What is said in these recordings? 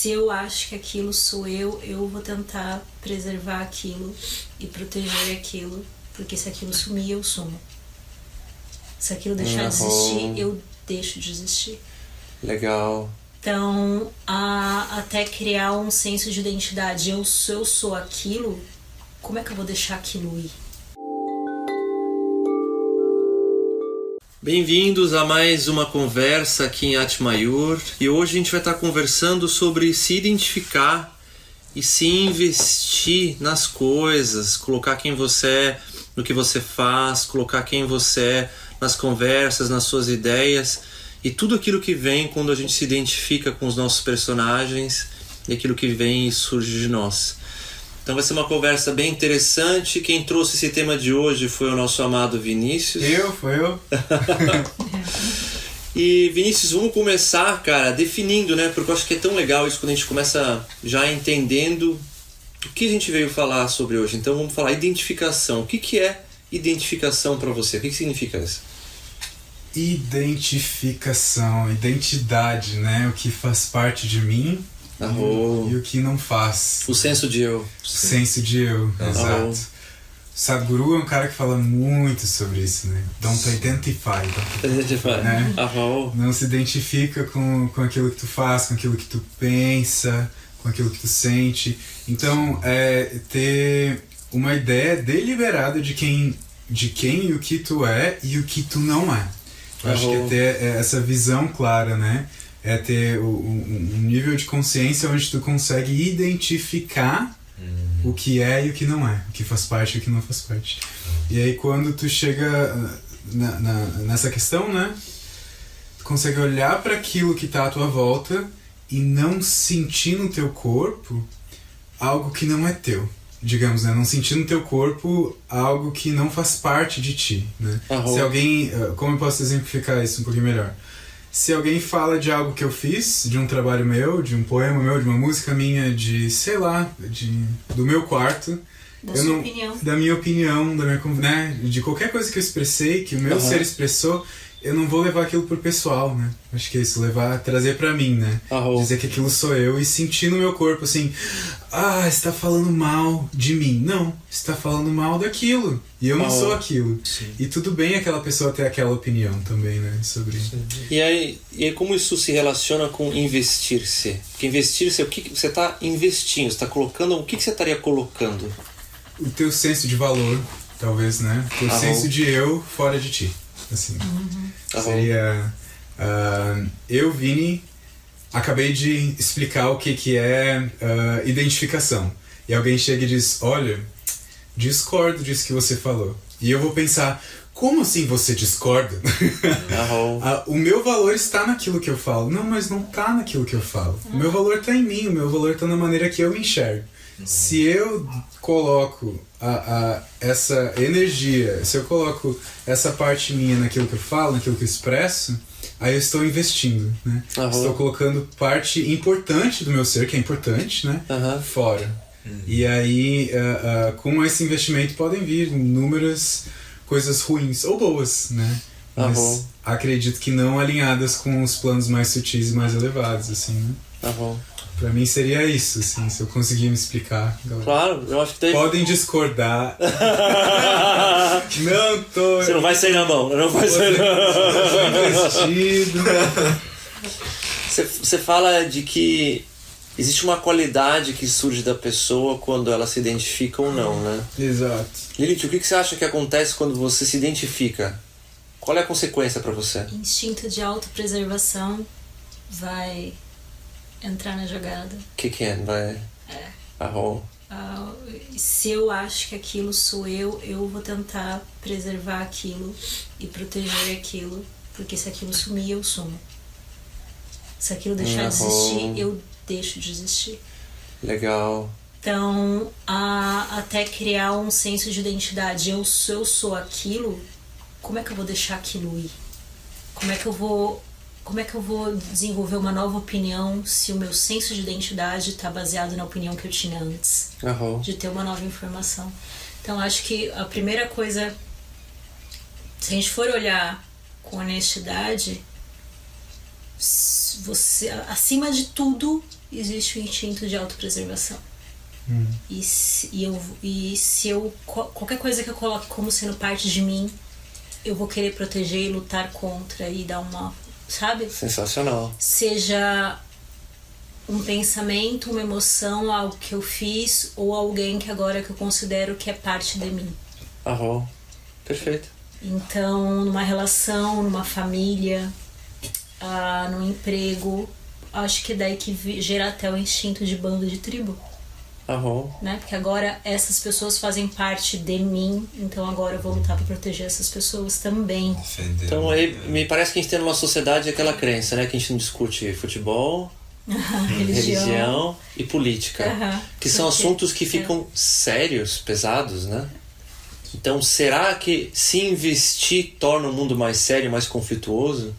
se eu acho que aquilo sou eu vou tentar preservar aquilo e proteger aquilo, porque se aquilo sumir, eu sumo. Se aquilo deixar de existir, eu deixo de existir. Legal. Então, até criar um senso de identidade, eu sou aquilo, como é que eu vou deixar aquilo ir? Bem-vindos a mais uma conversa aqui em Atmayur, e hoje a gente vai estar conversando sobre se identificar e se investir nas coisas, colocar quem você é no que você faz, colocar quem você é nas conversas, nas suas ideias e tudo aquilo que vem quando a gente se identifica com os nossos personagens e aquilo que vem e surge de nós. Então vai ser uma conversa bem interessante. Quem trouxe esse tema de hoje foi o nosso amado Vinícius. Foi eu. E Vinícius, vamos começar, cara, definindo, né? Porque eu acho que é tão legal isso quando a gente começa já entendendo o que a gente veio falar sobre hoje. Então vamos falar identificação. O que é identificação para você? O que significa isso? Identificação, identidade, né? O que faz parte de mim e o que não faz. O senso de eu. O senso de eu, exato. Sadhguru é um cara que fala muito sobre isso, né? Don't identify. Né? Não se identifica com aquilo que tu faz, com aquilo que tu pensa, com aquilo que tu sente. Então, é ter uma ideia deliberada de quem e o que tu é e o que tu não é. Eu acho que é ter essa visão clara, né? É ter um nível de consciência onde tu consegue identificar o que é e o que não é, o que faz parte e o que não faz parte. E aí quando tu chega nessa questão, né? Tu consegue olhar para aquilo que tá à tua volta e não sentir no teu corpo algo que não é teu. Digamos, né? Não sentir no teu corpo algo que não faz parte de ti, né? Se alguém... Como eu posso exemplificar isso um pouquinho melhor? Se alguém fala de algo que eu fiz, de um trabalho meu, de um poema meu, de uma música minha, de, sei lá, do meu quarto... Da minha opinião, né? De qualquer coisa que eu expressei, que o meu ser expressou, eu não vou levar aquilo pro pessoal, né? Acho que é isso, trazer pra mim, né? Dizer que aquilo sou eu e sentir no meu corpo assim, você tá falando mal de mim. Não, você tá falando mal daquilo. E eu não sou aquilo. Sim. E tudo bem aquela pessoa ter aquela opinião também, né? Sobre... E aí como isso se relaciona com investir-se? Porque investir-se, o que você tá investindo? Você tá colocando, o que você estaria colocando? O teu senso de valor, talvez, né? O teu senso de eu fora de ti. Assim, seria eu, Vini, acabei de explicar o que é identificação e alguém chega e diz, olha, discordo disso que você falou, e eu vou pensar, como assim você discorda? O meu valor está naquilo que eu falo. Não, mas não está naquilo que eu falo. O meu valor está em mim, o meu valor está na maneira que eu me enxergo. Se eu coloco essa energia, se eu coloco essa parte minha naquilo que eu falo, naquilo que eu expresso, aí eu estou investindo, né? Estou colocando parte importante do meu ser, que é importante, né? Fora. E aí, com esse investimento podem vir inúmeras coisas ruins ou boas, né? Mas acredito que não alinhadas com os planos mais sutis e mais elevados, assim, né? Pra mim seria isso, assim, se eu conseguir me explicar, galera. Claro, eu acho que tem... Podem discordar. Não tô... Você não vai sair na mão, não vai sair na investido. Você fala de que existe uma qualidade que surge da pessoa quando ela se identifica ou não, né? Exato. Lilith, o que você acha que acontece quando você se identifica? Qual é a consequência pra você? Instinto de autopreservação vai... entrar na jogada. O que é? Vai... Se eu acho que aquilo sou eu vou tentar preservar aquilo e proteger aquilo, porque se aquilo sumir, eu sumo. Se aquilo deixar de existir, eu deixo de existir. Legal. Então, até criar um senso de identidade, eu sou aquilo, como é que eu vou deixar aquilo ir? Como é que eu vou desenvolver uma nova opinião se o meu senso de identidade está baseado na opinião que eu tinha antes de ter uma nova informação? Então acho que a primeira coisa, se a gente for olhar com honestidade, você, acima de tudo, existe o instinto de autopreservação. E se eu qualquer coisa que eu coloque como sendo parte de mim, eu vou querer proteger e lutar contra e dar uma, sabe? Sensacional. Seja um pensamento, uma emoção, algo que eu fiz ou alguém que agora que eu considero que é parte de mim. Perfeito. Então, numa relação, numa família, num emprego, acho que é daí que gera até o instinto de bando, de tribo. Né? Porque agora essas pessoas fazem parte de mim, então agora eu vou lutar para proteger essas pessoas também. Então aí me parece que a gente tem numa sociedade aquela crença, né? Que a gente não discute futebol, religião e política, que são assuntos que ficam sérios, pesados, né? Então será que se investir torna o mundo mais sério, mais conflituoso?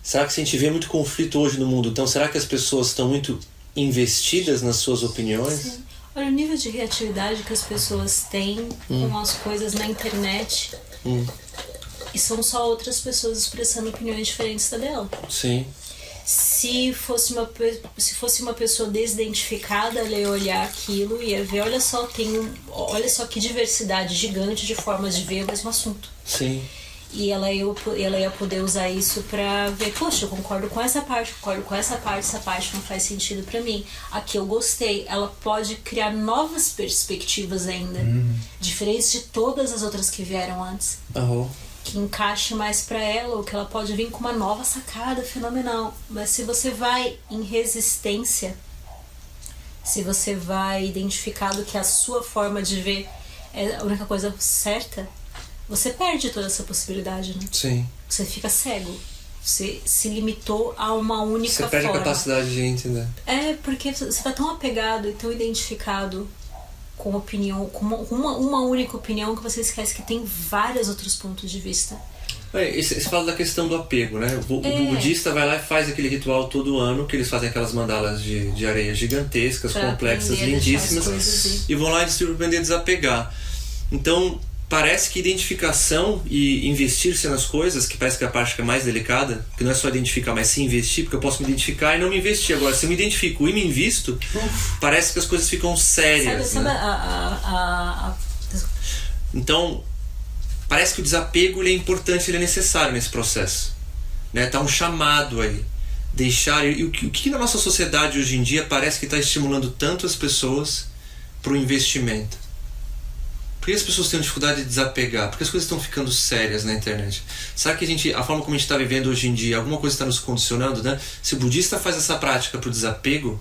Será que se a gente vê muito conflito hoje no mundo, então será que as pessoas estão muito investidas nas suas opiniões? Sim. Olha o nível de reatividade que as pessoas têm com as coisas na internet. E são só outras pessoas expressando opiniões diferentes da dela. Sim. Se fosse uma pessoa desidentificada, ela ia olhar aquilo e ia ver, olha só que diversidade gigante de formas de ver o mesmo assunto. Sim. E ela ia poder usar isso pra ver, poxa, eu concordo com essa parte essa parte não faz sentido pra mim. Aqui eu gostei. Ela pode criar novas perspectivas ainda, diferentes de todas as outras que vieram antes. Que encaixe mais pra ela, ou que ela pode vir com uma nova sacada fenomenal. Mas se você vai em resistência, se você vai identificado que a sua forma de ver é a única coisa certa, você perde toda essa possibilidade, né? Sim. Você fica cego. Você se limitou a uma única forma. Você perde a capacidade de entender. Porque você tá tão apegado e tão identificado com opinião, com uma única opinião, que você esquece que tem vários outros pontos de vista. Você fala da questão do apego, né? O budista vai lá e faz aquele ritual todo ano, que eles fazem aquelas mandalas de areia gigantescas, complexas, lindíssimas, e vão lá e se aprender a desapegar. Então, parece que identificação e investir-se nas coisas, que parece que é a parte que é mais delicada, que não é só identificar, mas se investir, porque eu posso me identificar e não me investir. Agora, se eu me identifico e me invisto, parece que as coisas ficam sérias. Sabe, né? Então, parece que o desapego ele é importante, ele é necessário nesse processo. Né? Tá um chamado aí. E o que na nossa sociedade hoje em dia parece que está estimulando tanto as pessoas para o investimento? Por que as pessoas têm dificuldade de desapegar? Porque as coisas estão ficando sérias na internet. Será que a forma como a gente está vivendo hoje em dia, alguma coisa está nos condicionando, né? Se o budista faz essa prática para o desapego,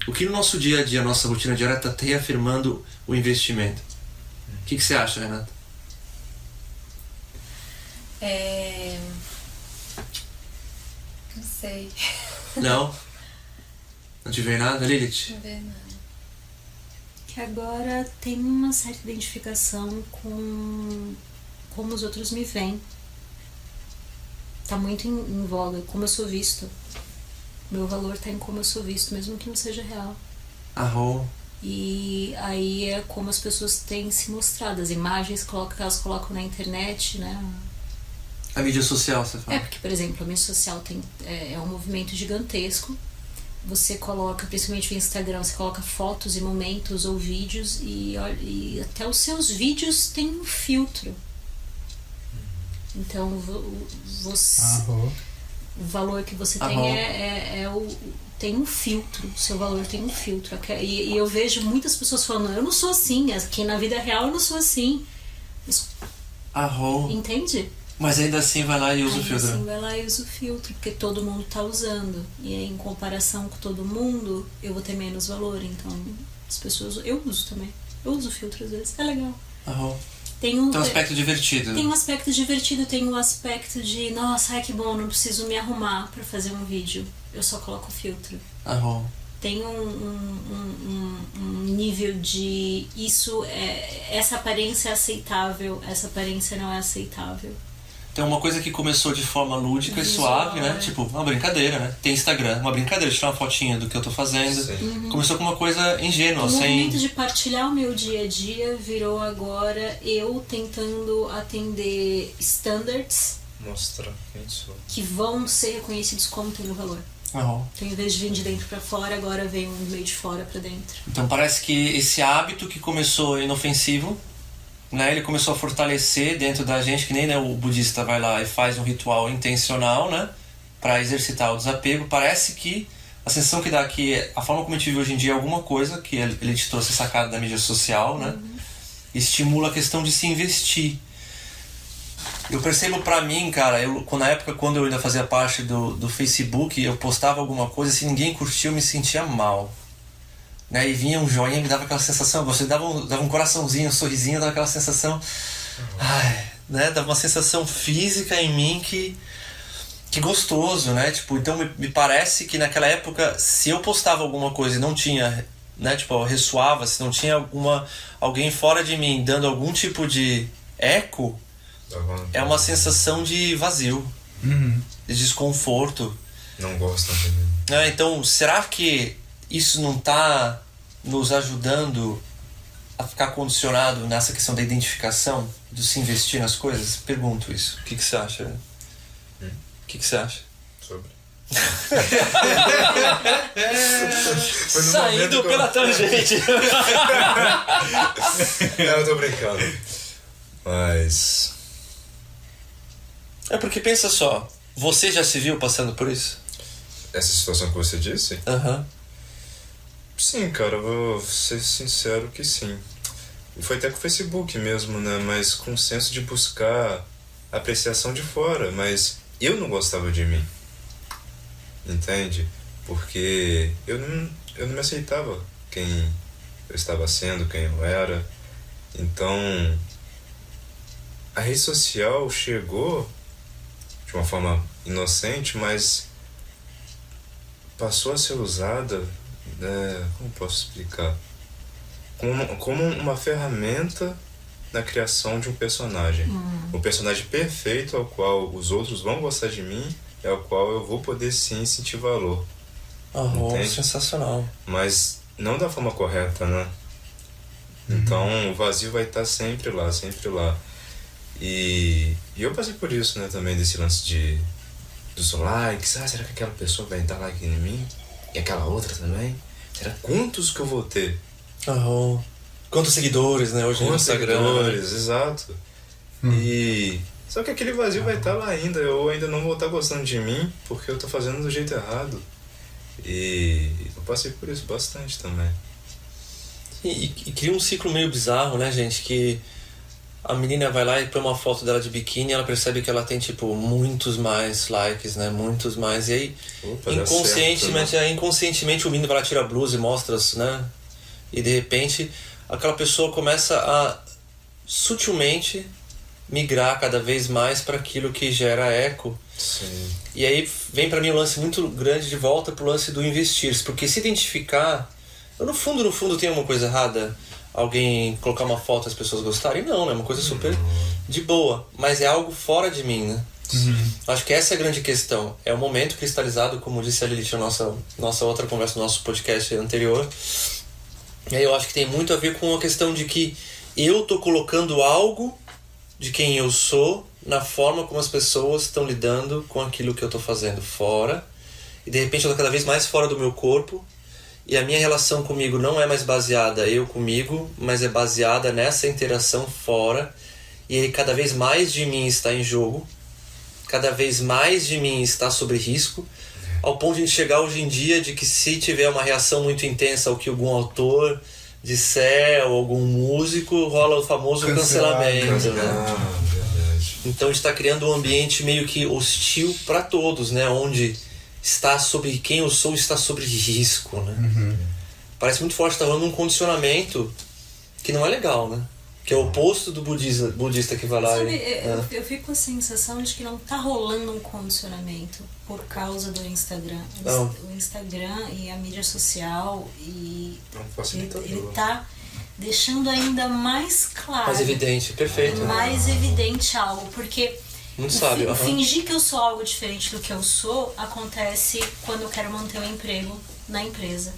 o que no nosso dia a dia, nossa rotina diária, está reafirmando o investimento? O que você acha, Renata? Não sei. Não? Não te veio nada, Lilith? Não veio nada. Que agora tem uma certa identificação com como os outros me veem. Tá muito em voga, como eu sou visto. Meu valor tá em como eu sou visto, mesmo que não seja real. E aí é como as pessoas têm se mostrado, as imagens que elas colocam na internet, né? A mídia social, você fala? Porque, por exemplo, a mídia social é um movimento gigantesco. Você coloca, principalmente no Instagram, você coloca fotos e momentos ou vídeos e até os seus vídeos têm um filtro. Então, o valor que você tem tem um filtro. O seu valor tem um filtro. E eu vejo muitas pessoas falando, eu não sou assim, aqui na vida real eu não sou assim. Entende? Mas ainda assim vai lá e usa o filtro. Ainda assim vai lá e usa o filtro, porque todo mundo tá usando. E aí, em comparação com todo mundo, eu vou ter menos valor. Então, as pessoas... Eu uso também. Eu uso o filtro às vezes. É legal. Tem um aspecto divertido. Tem um aspecto divertido, tem um aspecto de... Nossa, que bom, não preciso me arrumar pra fazer um vídeo. Eu só coloco o filtro. Tem um nível de... Essa aparência é aceitável, essa aparência não é aceitável. Tem uma coisa que começou de forma lúdica e suave, né? Tipo, uma brincadeira, né? Tem Instagram, uma brincadeira de tirar uma fotinha do que eu tô fazendo. Começou com uma coisa ingênua, O momento de partilhar o meu dia a dia virou agora eu tentando atender standards Mostrar quem sou. Que vão ser reconhecidos como tendo valor. Então, em vez de vir de dentro para fora, agora vem um meio de fora para dentro. Então parece que esse hábito que começou inofensivo, né, ele começou a fortalecer dentro da gente, que nem, né, o budista vai lá e faz um ritual intencional, né, para exercitar o desapego. Parece que a sensação que dá aqui, a forma como a gente vive hoje em dia é alguma coisa que ele te trouxe sacada da mídia social, né, estimula a questão de se investir. Eu percebo pra mim, cara, na época quando eu ainda fazia parte do Facebook, eu postava alguma coisa, se ninguém curtiu, eu me sentia mal. Né? E vinha um joinha, me dava aquela sensação, você dava um coraçãozinho, um sorrisinho, dava aquela sensação, né? Dava uma sensação física em mim que gostoso, né? Tipo, então me parece que naquela época, se eu postava alguma coisa e não tinha, né? Tipo, ressoava, se não tinha alguém fora de mim dando algum tipo de eco, é uma sensação de vazio, de desconforto. Não gosto também. Então, será que isso não está nos ajudando a ficar condicionado nessa questão da identificação, de se investir nas coisas? Pergunto isso. O que você acha? O que você acha? Sobre. Saindo pela tangente. Eu tô brincando. Mas... É porque pensa só, você já se viu passando por isso? Essa situação que você disse? Sim, cara, eu vou ser sincero que sim. E foi até com o Facebook mesmo, né? Mas com o senso de buscar apreciação de fora. Mas eu não gostava de mim. Entende? Porque eu não me aceitava quem eu estava sendo, quem eu era. Então, a rede social chegou de uma forma inocente, mas passou a ser usada, como posso explicar? Como uma ferramenta na criação de um personagem. Um personagem perfeito ao qual os outros vão gostar de mim e ao qual eu vou poder sim sentir valor. Sensacional. Mas não da forma correta, né? Então o vazio vai estar sempre lá, sempre lá. E eu passei por isso, né, também, desse lance dos likes. Será que aquela pessoa vai dar like em mim? E aquela outra também? Será quantos que eu vou ter? Quantos seguidores, né, hoje no Instagram. Seguidores, exato. E só que aquele vazio vai estar lá ainda. Eu ainda não vou estar gostando de mim porque eu tô fazendo do jeito errado. E eu passei por isso bastante também. E cria um ciclo meio bizarro, né, gente, que a menina vai lá e põe uma foto dela de biquíni e ela percebe que ela tem, tipo, muitos mais likes, né? Muitos mais. E aí, inconscientemente o menino vai lá, tira a blusa e mostra, né? E de repente, aquela pessoa começa a sutilmente migrar cada vez mais para aquilo que gera eco. Sim. E aí vem para mim um lance muito grande de volta pro lance do investir. Porque se identificar... No fundo tem uma coisa errada... Alguém colocar uma foto e as pessoas gostarem? Não, né? É uma coisa super de boa. Mas é algo fora de mim, né? Acho que essa é a grande questão. É o momento cristalizado, como disse a Lilith na nossa outra conversa, no nosso podcast anterior. E aí eu acho que tem muito a ver com a questão de que eu tô colocando algo de quem eu sou na forma como as pessoas estão lidando com aquilo que eu tô fazendo fora. E de repente eu tô cada vez mais fora do meu corpo. E a minha relação comigo não é mais baseada eu comigo, mas é baseada nessa interação fora. E aí cada vez mais de mim está em jogo, cada vez mais de mim está sob risco, ao ponto de a gente chegar hoje em dia de que se tiver uma reação muito intensa ao que algum autor disser ou algum músico, rola o famoso cancelamento, né? Então a gente está criando um ambiente meio que hostil para todos, né? Onde está sobre quem eu sou, está sobre risco, né? Parece muito forte, está rolando um condicionamento que não é legal, né? Que é o oposto do budista que vai lá. Sabe, eu fico com a sensação de que não tá rolando um condicionamento por causa do Instagram. O Instagram e a mídia social, e ele tá deixando ainda mais claro. Mais evidente, perfeito. Mais evidente algo, porque muito sábio. Fingir que eu sou algo diferente do que eu sou acontece quando eu quero manter o emprego na empresa.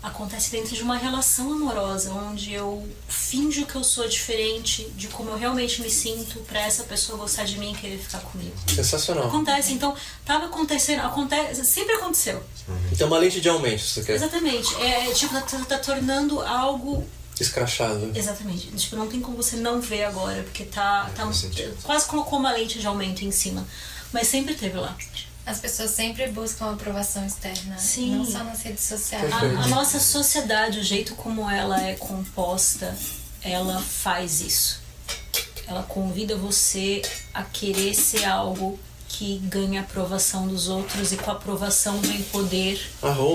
Acontece dentro de uma relação amorosa, onde eu finjo que eu sou diferente de como eu realmente me sinto pra essa pessoa gostar de mim e querer ficar comigo. Sensacional. Acontece, então tava acontecendo, sempre aconteceu. Então uma lente de aumento, você quer? Exatamente, tipo, tá tornando algo escrachado. Exatamente, tipo, não tem como você não ver agora, porque quase colocou uma lente de aumento em cima, mas sempre teve lá. As pessoas sempre buscam aprovação externa, Sim. não só nas redes sociais. A nossa sociedade, o jeito como ela é composta, ela faz isso. Ela convida você a querer ser algo que ganha a aprovação dos outros, e com a aprovação vem poder.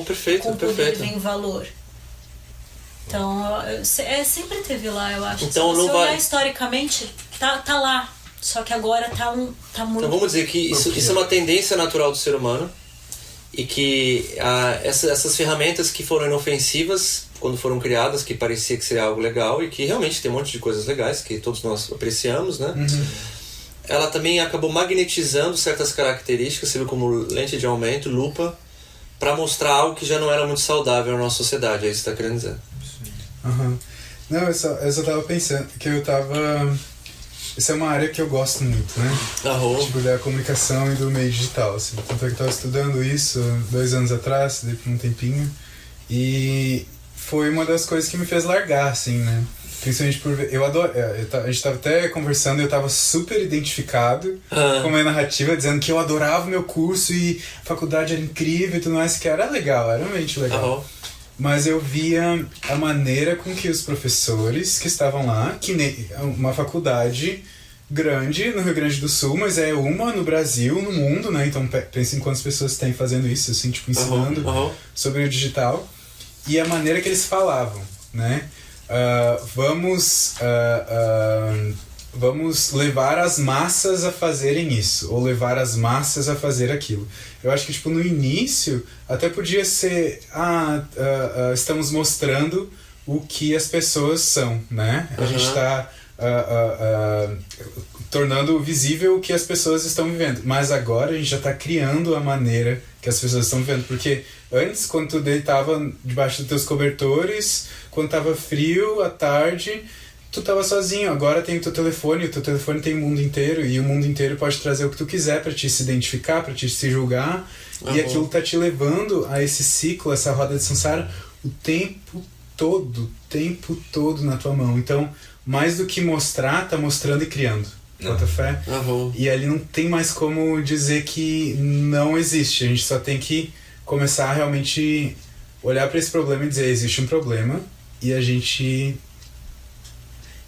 Perfeito, com poder vem valor. Então, sempre teve lá, eu acho. Então, se você olhar historicamente, tá lá. Só que agora tá muito... Então vamos dizer que isso é uma tendência natural do ser humano, e que essas ferramentas que foram inofensivas quando foram criadas, que parecia que seria algo legal, e que realmente tem um monte de coisas legais que todos nós apreciamos, né? Ela também acabou magnetizando certas características, você vê, como lente de aumento, lupa, para mostrar algo que já não era muito saudável na nossa sociedade. É isso que você está querendo dizer. Não, eu só tava pensando que eu tava... Essa é uma área que eu gosto muito, né? Tipo, da comunicação e do meio digital, assim. Tanto é que eu tava estudando isso 2 anos atrás, daí por um tempinho. E foi uma das coisas que me fez largar, assim, né? Principalmente por... Eu adoro... A gente tava até conversando e eu tava super identificado com a minha narrativa, dizendo que eu adorava o meu curso e a faculdade era incrível e tudo mais, que era legal, era realmente legal. Mas eu via a maneira com que os professores que estavam lá, que uma faculdade grande no Rio Grande do Sul, mas é uma no Brasil, no mundo, né? Então pensa em quantas pessoas tem fazendo isso, assim, tipo, ensinando sobre o digital. E a maneira que eles falavam, né? Vamos levar as massas a fazerem isso, ou levar as massas a fazer aquilo. Eu acho que, tipo, no início até podia ser estamos mostrando o que as pessoas são, né? A gente está tornando visível o que as pessoas estão vivendo, mas agora a gente já está criando a maneira que as pessoas estão vivendo, porque antes, quando tu deitava debaixo dos teus cobertores, quando estava frio à tarde, tu tava sozinho. Agora tem o teu telefone tem o mundo inteiro, e o mundo inteiro pode trazer o que tu quiser para te se identificar, para te se julgar, e aquilo tá te levando a esse ciclo, essa roda de samsara o tempo todo na tua mão. Então, mais do que mostrar, tá mostrando e criando. Bota fé? E ali não tem mais como dizer que não existe. A gente só tem que começar a realmente olhar para esse problema e dizer: existe um problema, e a gente...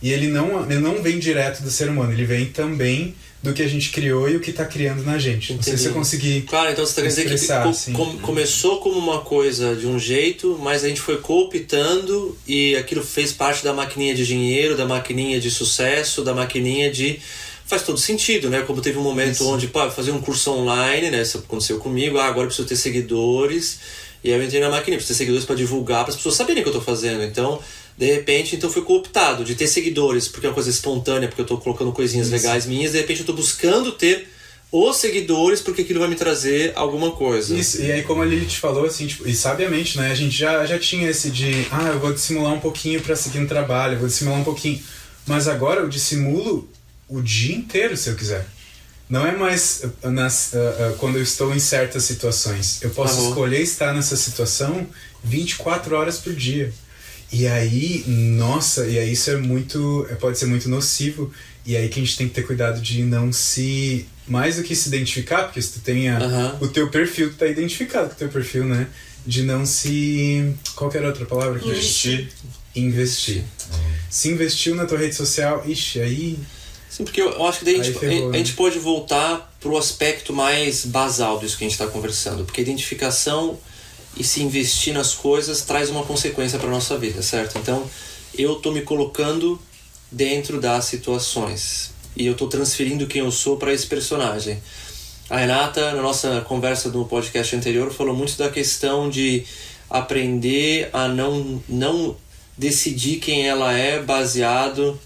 E ele não vem direto do ser humano, ele vem também do que a gente criou e o que está criando na gente. Não sei se eu consegui. Claro, então você está querendo dizer que começou como uma coisa de um jeito, mas a gente foi cooptando, e aquilo fez parte da maquininha de dinheiro, da maquininha de sucesso, da maquininha de... Faz todo sentido, né? Como teve um momento onde, fazer um curso online, né? Isso aconteceu comigo, agora eu preciso ter seguidores, e aí eu entrei na maquininha, preciso ter seguidores para divulgar, para as pessoas saberem o que eu estou fazendo. Então, de repente, fui cooptado de ter seguidores, porque é uma coisa espontânea, porque eu estou colocando coisinhas legais minhas, de repente eu estou buscando ter os seguidores, porque aquilo vai me trazer alguma coisa. Isso, e aí como a Lilith falou, assim, tipo, e sabiamente, né, a gente já tinha esse de, eu vou dissimular um pouquinho para seguir no trabalho, eu vou dissimular um pouquinho, mas agora eu dissimulo o dia inteiro, se eu quiser. Não é mais quando eu estou em certas situações. Eu posso escolher estar nessa situação 24 horas por dia. E aí, isso pode ser muito nocivo, e aí que a gente tem que ter cuidado de não se... Mais do que se identificar, porque se tu tem o teu perfil, tu tá identificado com o teu perfil, né? De não se... Qual que era a outra palavra? Investir. Se investiu na tua rede social, aí... Sim, porque eu acho que daí a gente pode voltar pro aspecto mais basal disso que a gente está conversando, porque a identificação e se investir nas coisas traz uma consequência para nossa vida, certo? Então, eu tô me colocando dentro das situações e eu tô transferindo quem eu sou para esse personagem. A Renata, na nossa conversa do podcast anterior, falou muito da questão de aprender a não decidir quem ela é baseado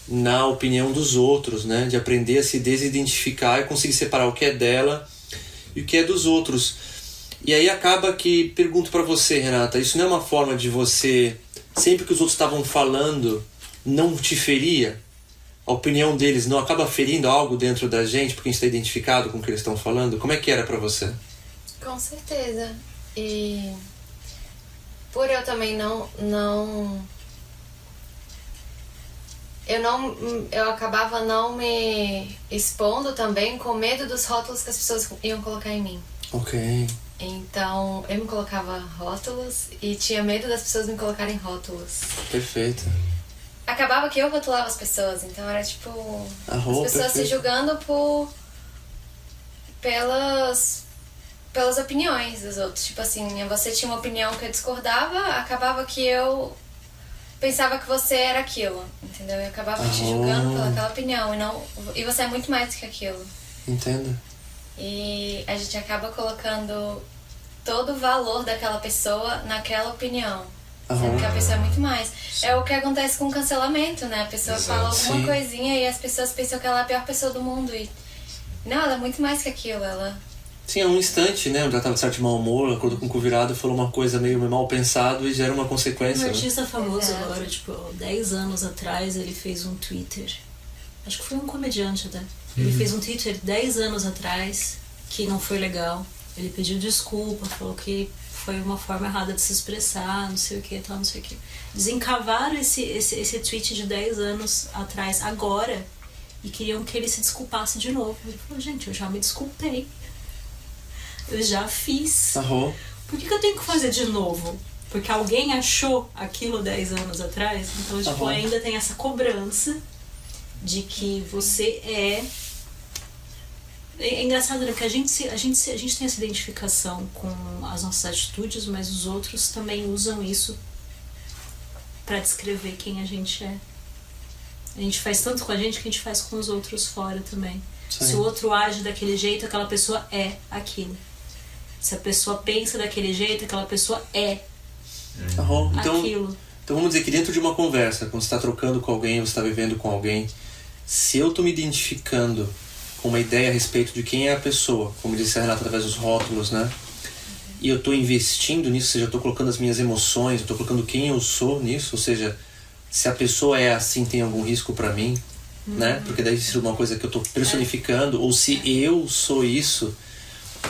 na opinião dos outros, né? De aprender a se desidentificar e conseguir separar o que é dela e o que é dos outros. E aí acaba que, pergunto pra você, Renata, isso não é uma forma de você, sempre que os outros estavam falando, não te feria? A opinião deles não acaba ferindo algo dentro da gente porque a gente está identificado com o que eles estão falando? Como é que era pra você? Com certeza. E por eu também eu acabava não me expondo também com medo dos rótulos que as pessoas iam colocar em mim. Ok. Então eu me colocava rótulos e tinha medo das pessoas me colocarem rótulos. Perfeito. Acabava que eu rotulava as pessoas, então era tipo as pessoas perfeito. se julgando pelas opiniões dos outros. Tipo assim, você tinha uma opinião que eu discordava, acabava que eu pensava que você era aquilo, entendeu? Eu acabava te julgando pelaquela opinião e você é muito mais do que aquilo. Entendo. E a gente acaba colocando todo o valor daquela pessoa naquela opinião. Sendo que a pessoa é muito mais. É o que acontece com o cancelamento, né? A pessoa fala alguma coisinha e as pessoas pensam que ela é a pior pessoa do mundo. E não, ela é muito mais que aquilo. Ela... Sim, é um instante, né? Onde ela tava de certo mau humor, acordou com o cu virado, falou uma coisa meio mal pensado e gera uma consequência. Um artista famoso Exato. agora, tipo, 10 anos atrás, ele fez um Twitter. Acho que foi um comediante até. Ele fez um Twitter 10 anos atrás que não foi legal. Ele pediu desculpa, falou que foi uma forma errada de se expressar, não sei o que, tal, não sei o que. Desencavaram esse tweet de 10 anos atrás agora e queriam que ele se desculpasse de novo. Ele falou, gente, eu já me desculpei. Eu já fiz. Por que eu tenho que fazer de novo? Porque alguém achou aquilo 10 anos atrás? Então, tipo, ainda tem essa cobrança de que você é... É engraçado, né? Que a gente tem essa identificação com as nossas atitudes, mas os outros também usam isso pra descrever quem a gente é. A gente faz tanto com a gente que a gente faz com os outros fora também. Sim. Se o outro age daquele jeito, aquela pessoa é aquilo. Se a pessoa pensa daquele jeito, aquela pessoa é aquilo. Então vamos dizer que dentro de uma conversa, quando você está trocando com alguém, você está vivendo com alguém, se eu estou me identificando com uma ideia a respeito de quem é a pessoa, como disse a Renata, através dos rótulos, né? E eu estou investindo nisso, ou seja, eu estou colocando as minhas emoções, eu estou colocando quem eu sou nisso, ou seja, se a pessoa é assim, tem algum risco para mim, né? Porque daí se é uma coisa que eu estou personificando, ou se eu sou isso,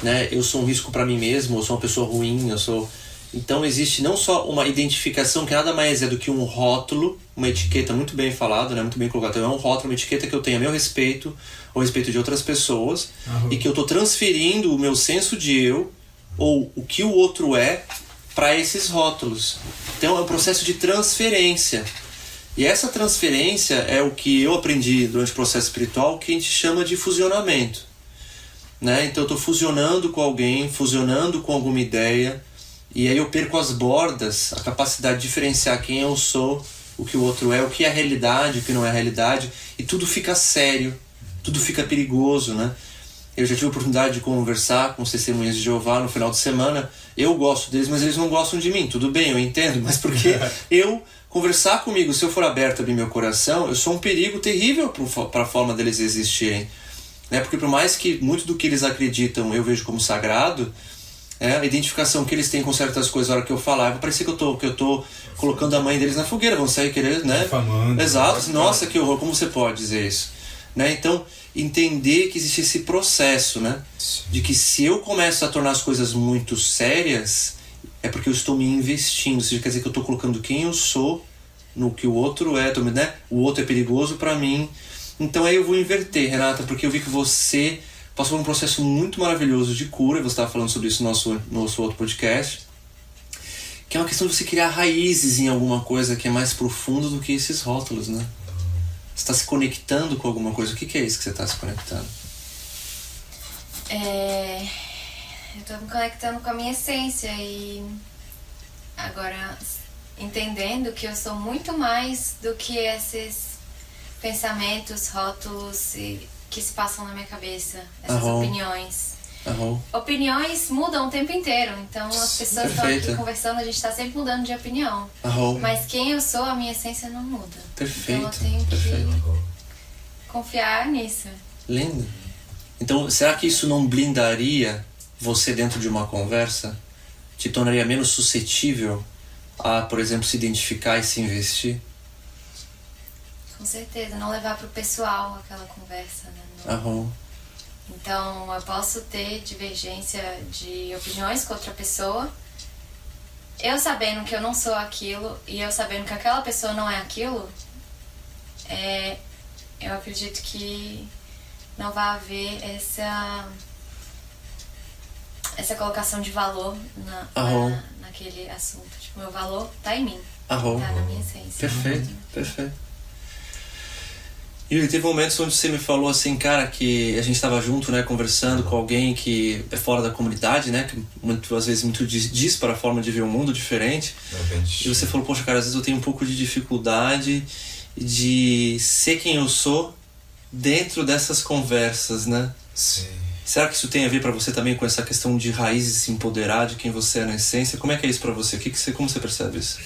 né? Eu sou um risco para mim mesmo, eu sou uma pessoa ruim, eu sou... Então existe não só uma identificação que nada mais é do que um rótulo, uma etiqueta muito bem falada, né? Muito bem colocada. Então é um rótulo, uma etiqueta que eu tenho a meu respeito, ou a respeito de outras pessoas, e que eu estou transferindo o meu senso de eu, ou o que o outro é, para esses rótulos. Então é um processo de transferência. E essa transferência é o que eu aprendi durante o processo espiritual, que a gente chama de fusionamento. Né? Então eu estou fusionando com alguém, fusionando com alguma ideia, e aí eu perco as bordas, a capacidade de diferenciar quem eu sou, o que o outro é, o que é realidade, o que não é realidade, e tudo fica sério, tudo fica perigoso, né? Eu já tive a oportunidade de conversar com os testemunhas de Jeová no final de semana. Eu gosto deles, mas eles não gostam de mim. Tudo bem, eu entendo, mas porque eu conversar comigo, se eu for aberto a abrir meu coração, eu sou um perigo terrível para a forma deles existirem. Né? Porque por mais que muito do que eles acreditam eu vejo como sagrado, a identificação que eles têm com certas coisas, na hora que eu falar, vai parecer que eu tô colocando a mãe deles na fogueira, vão sair querendo, né? Difamando. Exato, nossa, que horror, como você pode dizer isso? Né? Então, entender que existe esse processo, né? De que se eu começo a tornar as coisas muito sérias, é porque eu estou me investindo, ou seja, quer dizer que eu estou colocando quem eu sou no que o outro é, né? O outro é perigoso para mim. Então aí eu vou inverter, Renata, porque eu vi que você passou por um processo muito maravilhoso de cura, e você estava falando sobre isso no nosso outro podcast, que é uma questão de você criar raízes em alguma coisa que é mais profundo do que esses rótulos, né? Você está se conectando com alguma coisa. O que é isso que você está se conectando? Eu estou me conectando com a minha essência e agora entendendo que eu sou muito mais do que esses pensamentos, rótulos que se passam na minha cabeça, essas opiniões. Opiniões mudam o tempo inteiro, então as pessoas estão aqui conversando, a gente está sempre mudando de opinião. Mas quem eu sou, a minha essência não muda. Perfeito. Então eu tenho que confiar nisso. Lindo. Então, será que isso não blindaria você dentro de uma conversa te tornaria menos suscetível a, por exemplo, se identificar e se investir? Com certeza, não levar pro pessoal aquela conversa, né? Aham. Então, eu posso ter divergência de opiniões com outra pessoa, eu sabendo que eu não sou aquilo e eu sabendo que aquela pessoa não é aquilo, eu acredito que não vai haver essa colocação de valor naquele assunto. Tipo, meu valor tá em mim, tá na minha essência. Perfeito. E teve momentos onde você me falou assim, cara, que a gente estava junto, né, conversando com alguém que é fora da comunidade, né, que às vezes muito diz para a forma de ver o mundo diferente. E você falou, poxa, cara, às vezes eu tenho um pouco de dificuldade de ser quem eu sou dentro dessas conversas, né? Sim. Será que isso tem a ver para você também com essa questão de raízes, se empoderar de quem você é na essência? Como é que é isso para você? Como você percebe isso?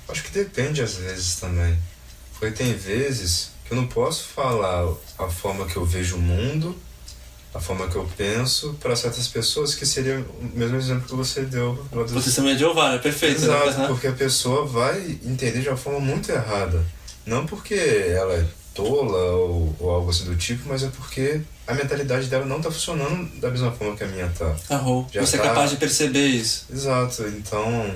Acho que depende às vezes também. Porque tem vezes que eu não posso falar a forma que eu vejo o mundo, a forma que eu penso, para certas pessoas, que seria o mesmo exemplo que você deu. Você também é de Jeová, é perfeito. Exato, né? porque a pessoa vai entender de uma forma muito errada. Não porque ela é tola ou algo assim do tipo, mas é porque a mentalidade dela não está funcionando da mesma forma que a minha tá. Você é capaz de perceber isso. Exato, então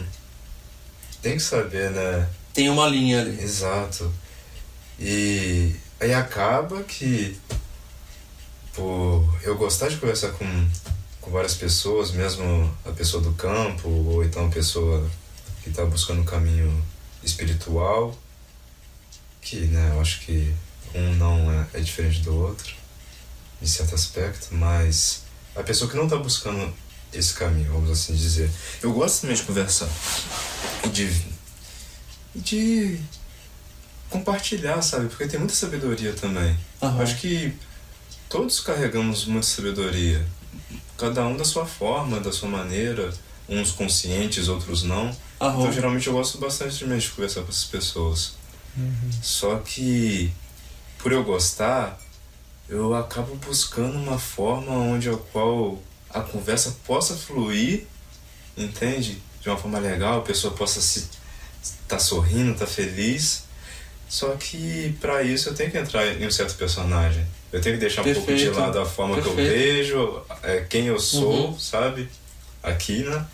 tem que saber, né? Tem uma linha ali. Exato. E aí acaba que, por eu gostar de conversar com várias pessoas, mesmo a pessoa do campo, ou então a pessoa que está buscando um caminho espiritual, que, né, eu acho que um não é diferente do outro, em certo aspecto, mas a pessoa que não está buscando esse caminho, vamos assim dizer. Eu gosto também de conversar e de compartilhar, sabe? Porque tem muita sabedoria também. Eu acho que todos carregamos muita sabedoria, cada um da sua forma, da sua maneira, uns conscientes, outros não. Então geralmente eu gosto bastante de conversar com essas pessoas. Só que por eu gostar, eu acabo buscando uma forma onde a qual a conversa possa fluir, entende? De uma forma legal, a pessoa possa tá sorrindo, tá feliz. Só que para isso eu tenho que entrar em um certo personagem. Eu tenho que deixar um pouco de lado a forma que eu vejo, quem eu sou, sabe? Aqui, né?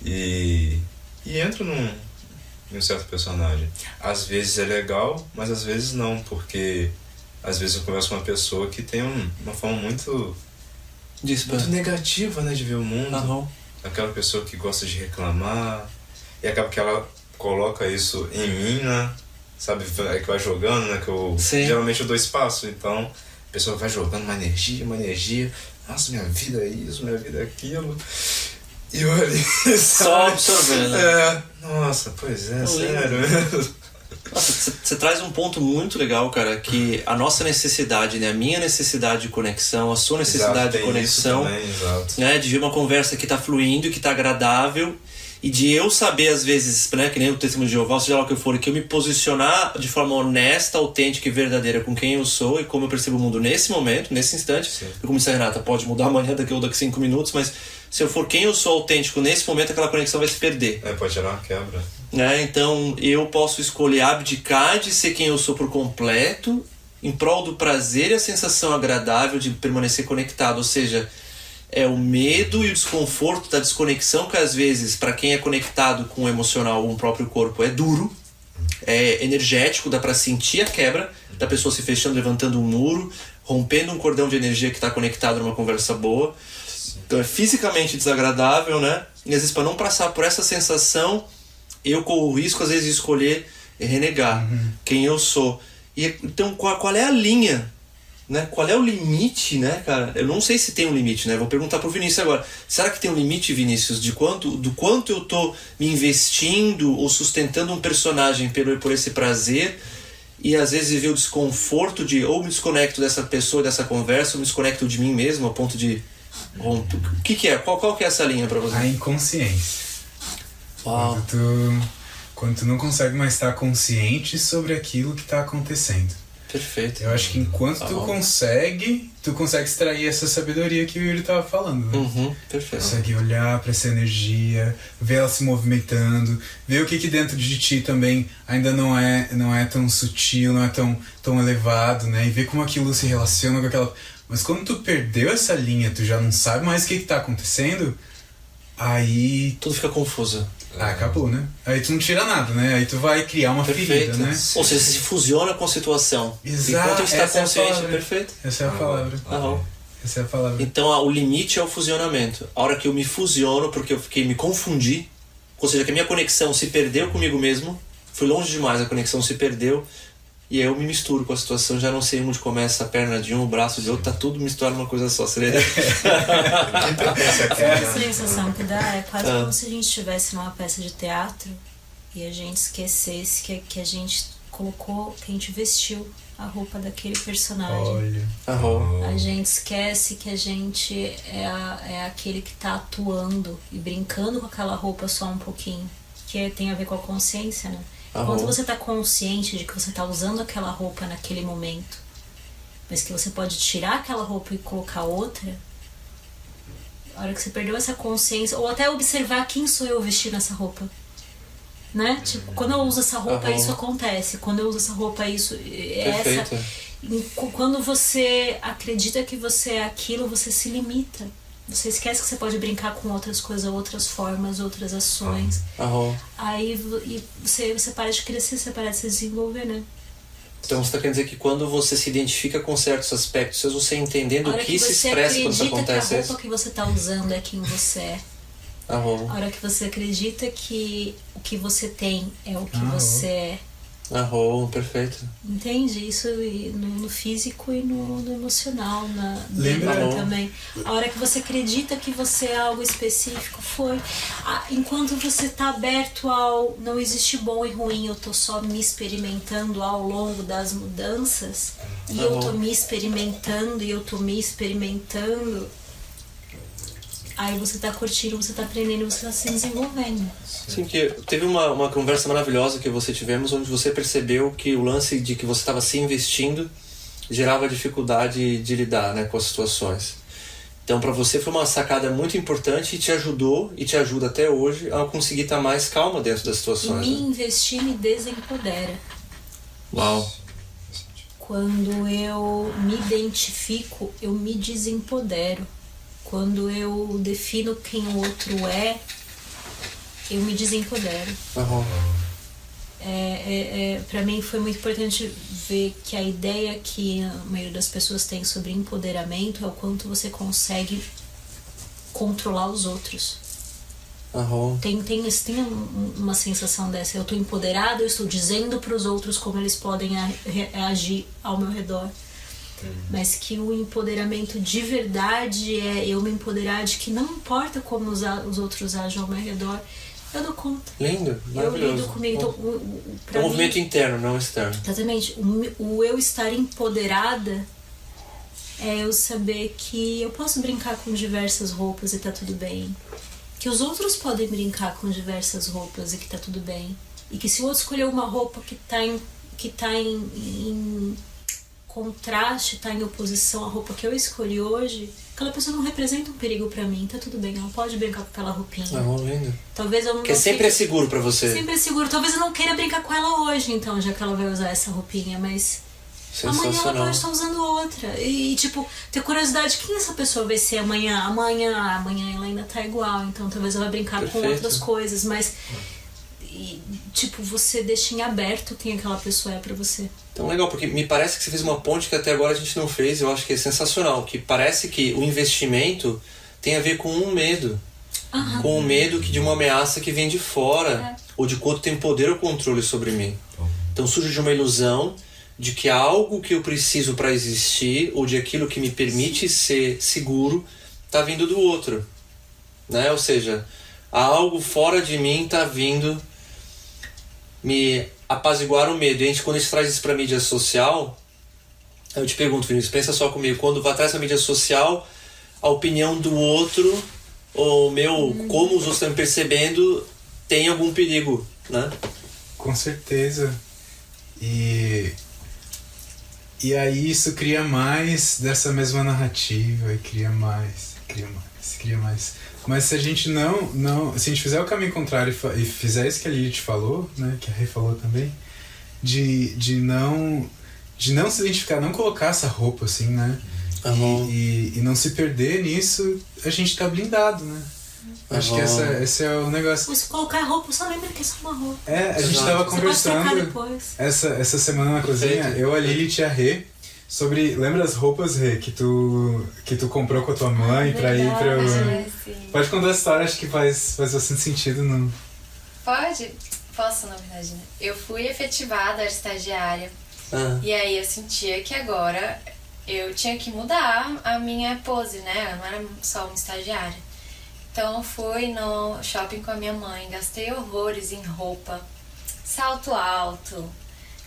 E entro em um certo personagem. Às vezes é legal, mas às vezes não, porque às vezes eu converso com uma pessoa que tem uma forma muito negativa, né, de ver o mundo. Aquela pessoa que gosta de reclamar, e acaba que ela coloca isso em mim, né? Sabe, que vai jogando, né? Geralmente eu dou espaço, então a pessoa vai jogando uma energia. Nossa, minha vida é isso, minha vida é aquilo. E eu ali, só absorvendo. Nossa, pois é, sério. Nossa, você traz um ponto muito legal, cara, que a nossa necessidade, né? A minha necessidade de conexão, a sua necessidade de conexão, também, né? De ver uma conversa que tá fluindo, que tá agradável. E de eu saber, às vezes, né, que nem o testemunho de Jeová, seja lá o que for, que eu me posicionar de forma honesta, autêntica e verdadeira com quem eu sou e como eu percebo o mundo nesse momento, nesse instante. Eu, como disse a Renata, pode mudar amanhã, daqui 5 minutos, mas se eu for quem eu sou autêntico nesse momento, aquela conexão vai se perder. Pode gerar uma quebra. Então eu posso escolher abdicar de ser quem eu sou por completo, em prol do prazer e a sensação agradável de permanecer conectado, ou seja, é o medo e o desconforto da desconexão que às vezes, para quem é conectado com o emocional ou o próprio corpo, é duro, é energético, dá para sentir a quebra da pessoa se fechando, levantando um muro, rompendo um cordão de energia que está conectado numa conversa boa. Então é fisicamente desagradável, né? E às vezes, para não passar por essa sensação, eu corro o risco às vezes de escolher renegar quem eu sou. E então qual é a linha? Né? Qual é o limite, né, cara? Eu não sei se tem um limite, né? Vou perguntar pro Vinícius agora. Será que tem um limite, Vinícius, do quanto eu tô me investindo ou sustentando um personagem por esse prazer e às vezes viver o desconforto de ou me desconecto dessa pessoa, dessa conversa, ou me desconecto de mim mesmo, a ponto de romper. O que é? Qual que é essa linha pra você? A inconsciência. Uau. Quando tu não consegue mais estar consciente sobre aquilo que tá acontecendo. Perfeito. Eu acho que enquanto tu consegue extrair essa sabedoria que o Yuri tava falando, né? Perfeito. Consegue olhar para essa energia, ver ela se movimentando, ver o que dentro de ti também ainda não é tão sutil, não é tão elevado, né? E ver como aquilo se relaciona com aquela... Mas quando tu perdeu essa linha, tu já não sabe mais o que tá acontecendo, aí... Tudo fica confuso. Acabou, né? Aí tu não tira nada, né? Aí tu vai criar uma ferida, né? Ou seja, se fusiona com a situação. Exato. Enquanto está consciente, perfeito. Essa é a palavra. Essa é a palavra. Então o limite é o fusionamento. A hora que eu me fusiono, porque eu me confundi, ou seja, que a minha conexão se perdeu comigo mesmo, fui longe demais, a conexão se perdeu, e aí eu me misturo com a situação, já não sei onde começa a perna de um, o braço de outro, tá tudo misturado numa coisa só. Seria... A sensação que dá é quase como se a gente estivesse numa peça de teatro e a gente esquecesse que a gente colocou, que a gente vestiu a roupa daquele personagem. Olha. A gente esquece que a gente é aquele que tá atuando e brincando com aquela roupa só um pouquinho, que tem a ver com a consciência, né? Quando você tá consciente de que você tá usando aquela roupa naquele momento, mas que você pode tirar aquela roupa e colocar outra, a hora que você perdeu essa consciência, ou até observar quem sou eu vestindo essa roupa, né? Tipo, quando eu uso essa roupa, isso acontece. Quando eu uso essa roupa, isso é essa. Quando você acredita que você é aquilo, você se limita. Você esquece que você pode brincar com outras coisas, outras formas, outras ações. Aí você para de crescer, você para de se desenvolver, né? Então você está querendo dizer que quando você se identifica com certos aspectos, você entendendo o que se expressa quando isso acontece. Que a roupa que você está usando é quem você é. A hora que você acredita que o que você tem é o que você é. Perfeito. Entende? Isso no físico e no emocional, Lembra também. A hora que você acredita que você é algo específico, enquanto você está aberto ao não existe bom e ruim, eu tô só me experimentando ao longo das mudanças, e eu tô me experimentando, aí você tá curtindo, você tá aprendendo, você tá se desenvolvendo. Sim, que teve uma conversa maravilhosa que você tivemos, onde você percebeu que o lance de que você estava se investindo gerava dificuldade de lidar, né, com as situações. Então para você foi uma sacada muito importante e te ajudou e te ajuda até hoje a conseguir estar mais calma dentro das situações. E me investir me desempodera. Uau! Quando eu me identifico, eu me desempodero. Quando eu defino quem o outro é, eu me desempodero. Para mim foi muito importante ver que a ideia que a maioria das pessoas tem sobre empoderamento é o quanto você consegue controlar os outros. Tem uma sensação dessa. Eu estou empoderado, eu estou dizendo para os outros como eles podem agir ao meu redor. Mas que o empoderamento de verdade é eu me empoderar de que não importa como os outros agem ao meu redor, eu dou conta. Lindo, maravilhoso. Eu lido comigo. Então, é um movimento interno, não externo. Exatamente. O eu estar empoderada é eu saber que eu posso brincar com diversas roupas e tá tudo bem. Que os outros podem brincar com diversas roupas e que tá tudo bem. E que se o outro escolher uma roupa que tá em contraste, tá em oposição à roupa que eu escolhi hoje, aquela pessoa não representa um perigo pra mim, tá tudo bem, ela pode brincar com aquela roupinha. Lindo. Talvez eu não que sempre é seguro pra você. Sempre é seguro. Talvez eu não queira brincar com ela hoje, então, já que ela vai usar essa roupinha, mas amanhã ela pode estar usando outra. E tipo, ter curiosidade, quem essa pessoa vai ser amanhã? Amanhã ela ainda tá igual, então talvez ela vai brincar com outras coisas, mas tipo, você deixa em aberto quem aquela pessoa é pra você. Então legal, porque me parece que você fez uma ponte que até agora a gente não fez, eu acho que é sensacional, que parece que o investimento tem a ver com um medo. Com o medo de uma ameaça que vem de fora, ou de quanto tem poder ou controle sobre mim. Então surge de uma ilusão de que algo que eu preciso para existir, ou de aquilo que me permite ser seguro, tá vindo do outro, né? Ou seja, algo fora de mim tá vindo me apaziguar o medo. E quando a gente traz isso para mídia social, eu te pergunto, Vinícius, pensa só comigo, quando vai atrás da mídia social, a opinião do outro, ou como os outros estão percebendo, tem algum perigo, né? Com certeza. E E aí isso cria mais dessa mesma narrativa, e cria mais. Mas se a gente se a gente fizer o caminho contrário e fizer isso que a Lilith falou, né, que a Rê falou também, de não se identificar, não colocar essa roupa assim, né, e não se perder nisso, a gente tá blindado, né. Acho que esse é o negócio. Se colocar roupa, só lembra que é só uma roupa. A gente tava conversando essa semana na cozinha, eu, a Lilith e a Rê, sobre... Lembra as roupas, Rê, que tu comprou com a tua mãe pra ir pra... Pode contar a história, acho que faz bastante sentido, não? Posso, na verdade, né? Eu fui efetivada, era estagiária, e aí eu sentia que agora eu tinha que mudar a minha pose, né? Eu não era só uma estagiária. Então eu fui no shopping com a minha mãe, gastei horrores em roupa, salto alto,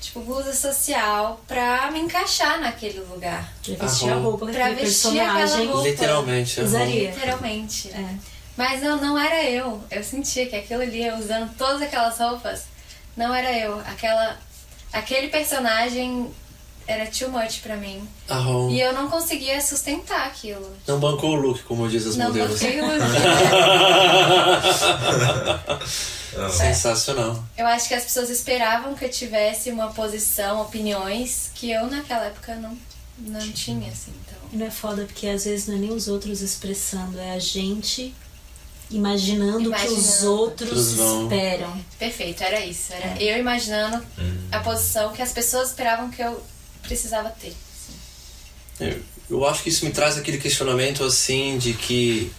tipo blusa social, pra me encaixar naquele lugar. Pra vestir a roupa, pra vestir aquela roupa. Literalmente. Literalmente. Mas não era eu. Eu sentia que aquilo ali, eu usando todas aquelas roupas, não era eu. Aquele personagem era too much pra mim. E eu não conseguia sustentar aquilo. Não bancou o look, como diz as modelos. Não banquei o look. Sensacional. Eu acho que as pessoas esperavam que eu tivesse uma posição, opiniões, que eu naquela época não tinha, assim. Então... E não é foda, porque às vezes não é nem os outros expressando, é a gente imaginando o que os outros esperam. Perfeito, era isso. Era eu imaginando a posição que as pessoas esperavam que eu precisava ter. Assim. Eu acho que isso me traz aquele questionamento assim de que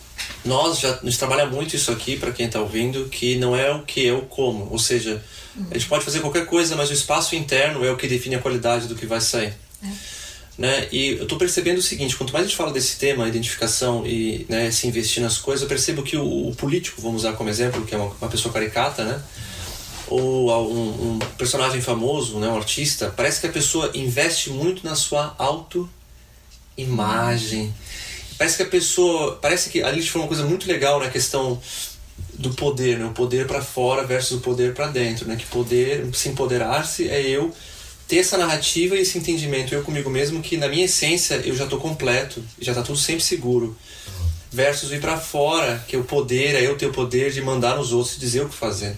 a gente trabalha muito isso aqui para quem está ouvindo, que não é o que, é o como. Ou seja, a gente pode fazer qualquer coisa, mas o espaço interno é o que define a qualidade do que vai sair. Né? E eu estou percebendo o seguinte: quanto mais a gente fala desse tema, identificação e, né, se investir nas coisas, eu percebo que o político, vamos usar como exemplo, que é uma pessoa caricata, né? Ou um personagem famoso, né, um artista, parece que a pessoa investe muito na sua autoimagem. Parece que a Lilith falou uma coisa muito legal na questão do poder, né? O poder para fora versus o poder para dentro, né? Que poder, se empoderar-se é eu ter essa narrativa e esse entendimento, eu comigo mesmo, que na minha essência eu já estou completo, já está tudo sempre seguro. Versus ir para fora, que o poder é eu ter o poder de mandar nos outros e dizer o que fazer.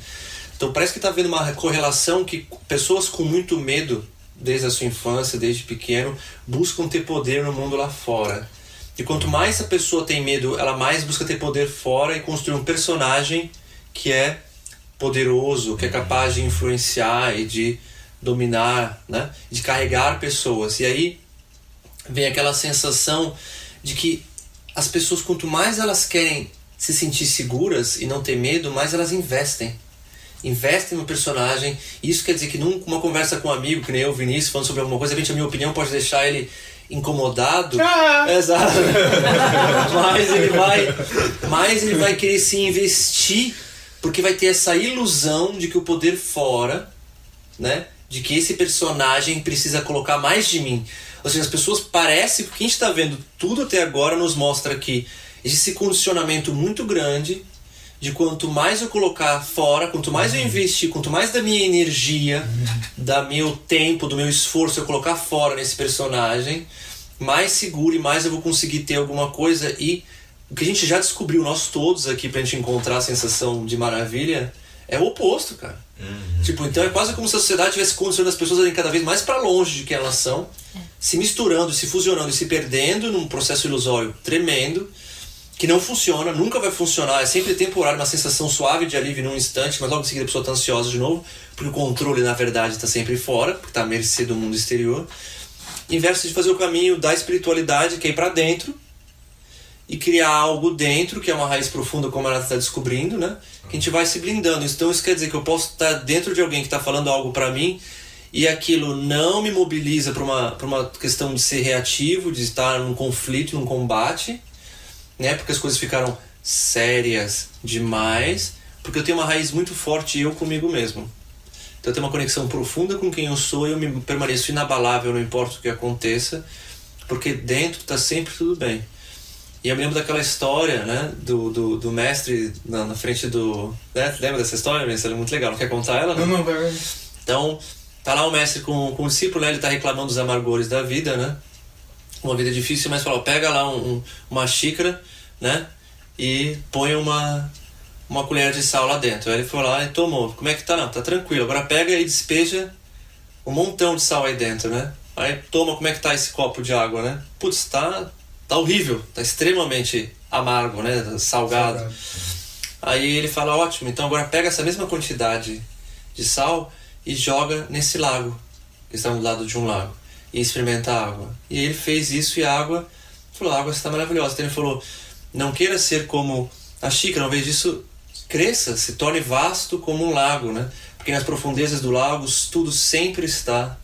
Então parece que está havendo uma correlação que pessoas com muito medo, desde a sua infância, desde pequeno, buscam ter poder no mundo lá fora. E quanto mais a pessoa tem medo, ela mais busca ter poder fora e construir um personagem que é poderoso, que é capaz de influenciar e de dominar, né? De carregar pessoas. E aí vem aquela sensação de que as pessoas, quanto mais elas querem se sentir seguras e não ter medo, mais elas investem no personagem. Isso quer dizer que numa conversa com um amigo, que nem eu, Vinícius, falando sobre alguma coisa, a minha opinião pode deixar ele incomodado. Exato. Mas ele vai querer se investir, porque vai ter essa ilusão de que o poder fora, né, de que esse personagem precisa colocar mais de mim. Ou seja, as pessoas, parece que quem está vendo tudo até agora nos mostra que existe esse condicionamento muito grande de quanto mais eu colocar fora, quanto mais eu investir, quanto mais da minha energia, do meu tempo, do meu esforço eu colocar fora nesse personagem, mais seguro e mais eu vou conseguir ter alguma coisa. E o que a gente já descobriu, nós todos aqui, pra gente encontrar a sensação de maravilha, é o oposto, cara. Tipo, então é quase como se a sociedade tivesse condicionando as pessoas a irem cada vez mais para longe de quem elas são, se misturando, se fusionando e se perdendo num processo ilusório tremendo, que não funciona, nunca vai funcionar, é sempre temporário, uma sensação suave de alívio num instante, mas logo em seguida a pessoa está ansiosa de novo, porque o controle na verdade está sempre fora, porque está à mercê do mundo exterior. Inverso de fazer o caminho da espiritualidade, que é ir para dentro e criar algo dentro, que é uma raiz profunda, como ela está descobrindo, né? Que a gente vai se blindando. Então isso quer dizer que eu posso estar dentro de alguém que está falando algo para mim e aquilo não me mobiliza para uma questão de ser reativo, de estar num conflito, num combate, né? Porque as coisas ficaram sérias demais, porque eu tenho uma raiz muito forte eu comigo mesmo. Então eu tenho uma conexão profunda com quem eu sou e eu permaneço inabalável, não importa o que aconteça, porque dentro está sempre tudo bem. E eu me lembro daquela história, né, do mestre na frente do... Né? Lembra dessa história? Ela é muito legal, não quer contar ela? Não, vai. Então, Tá lá o mestre com o discípulo, né? Ele tá reclamando dos amargores da vida, né? Uma vida difícil, mas falou, pega lá uma xícara, né? E põe uma colher de sal lá dentro. Aí ele foi lá e tomou. Como é que tá? Não, tá tranquilo. Agora pega e despeja um montão de sal aí dentro, né? Aí toma, como é que tá esse copo de água, né? Putz, tá horrível. Tá extremamente amargo, né? Salgado. Aí ele fala, ótimo, então agora pega essa mesma quantidade de sal e joga nesse lago. Eles estavam do lado de um lago. E experimenta a água. E ele fez isso e a água está maravilhosa. Então ele falou, não queira ser como a xícara, ao invés disso, cresça, se torne vasto como um lago, né? Porque nas profundezas do lago tudo sempre está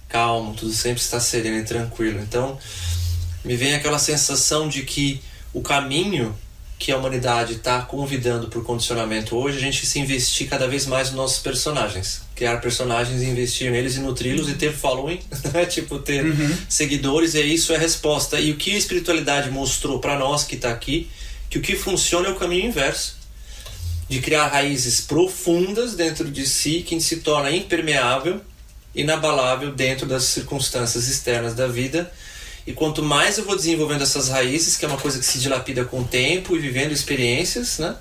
calmo, tudo sempre está sereno e tranquilo. Então me vem aquela sensação de que o caminho que a humanidade está convidando por condicionamento hoje, a gente se investir cada vez mais nos nossos personagens. Criar personagens e investir neles e nutri-los e ter following, né? Tipo, ter seguidores, e isso é a resposta. E o que a espiritualidade mostrou para nós que está aqui, que o que funciona é o caminho inverso. De criar raízes profundas dentro de si, que se torna impermeável, inabalável dentro das circunstâncias externas da vida. E quanto mais eu vou desenvolvendo essas raízes, que é uma coisa que se dilapida com o tempo e vivendo experiências, né?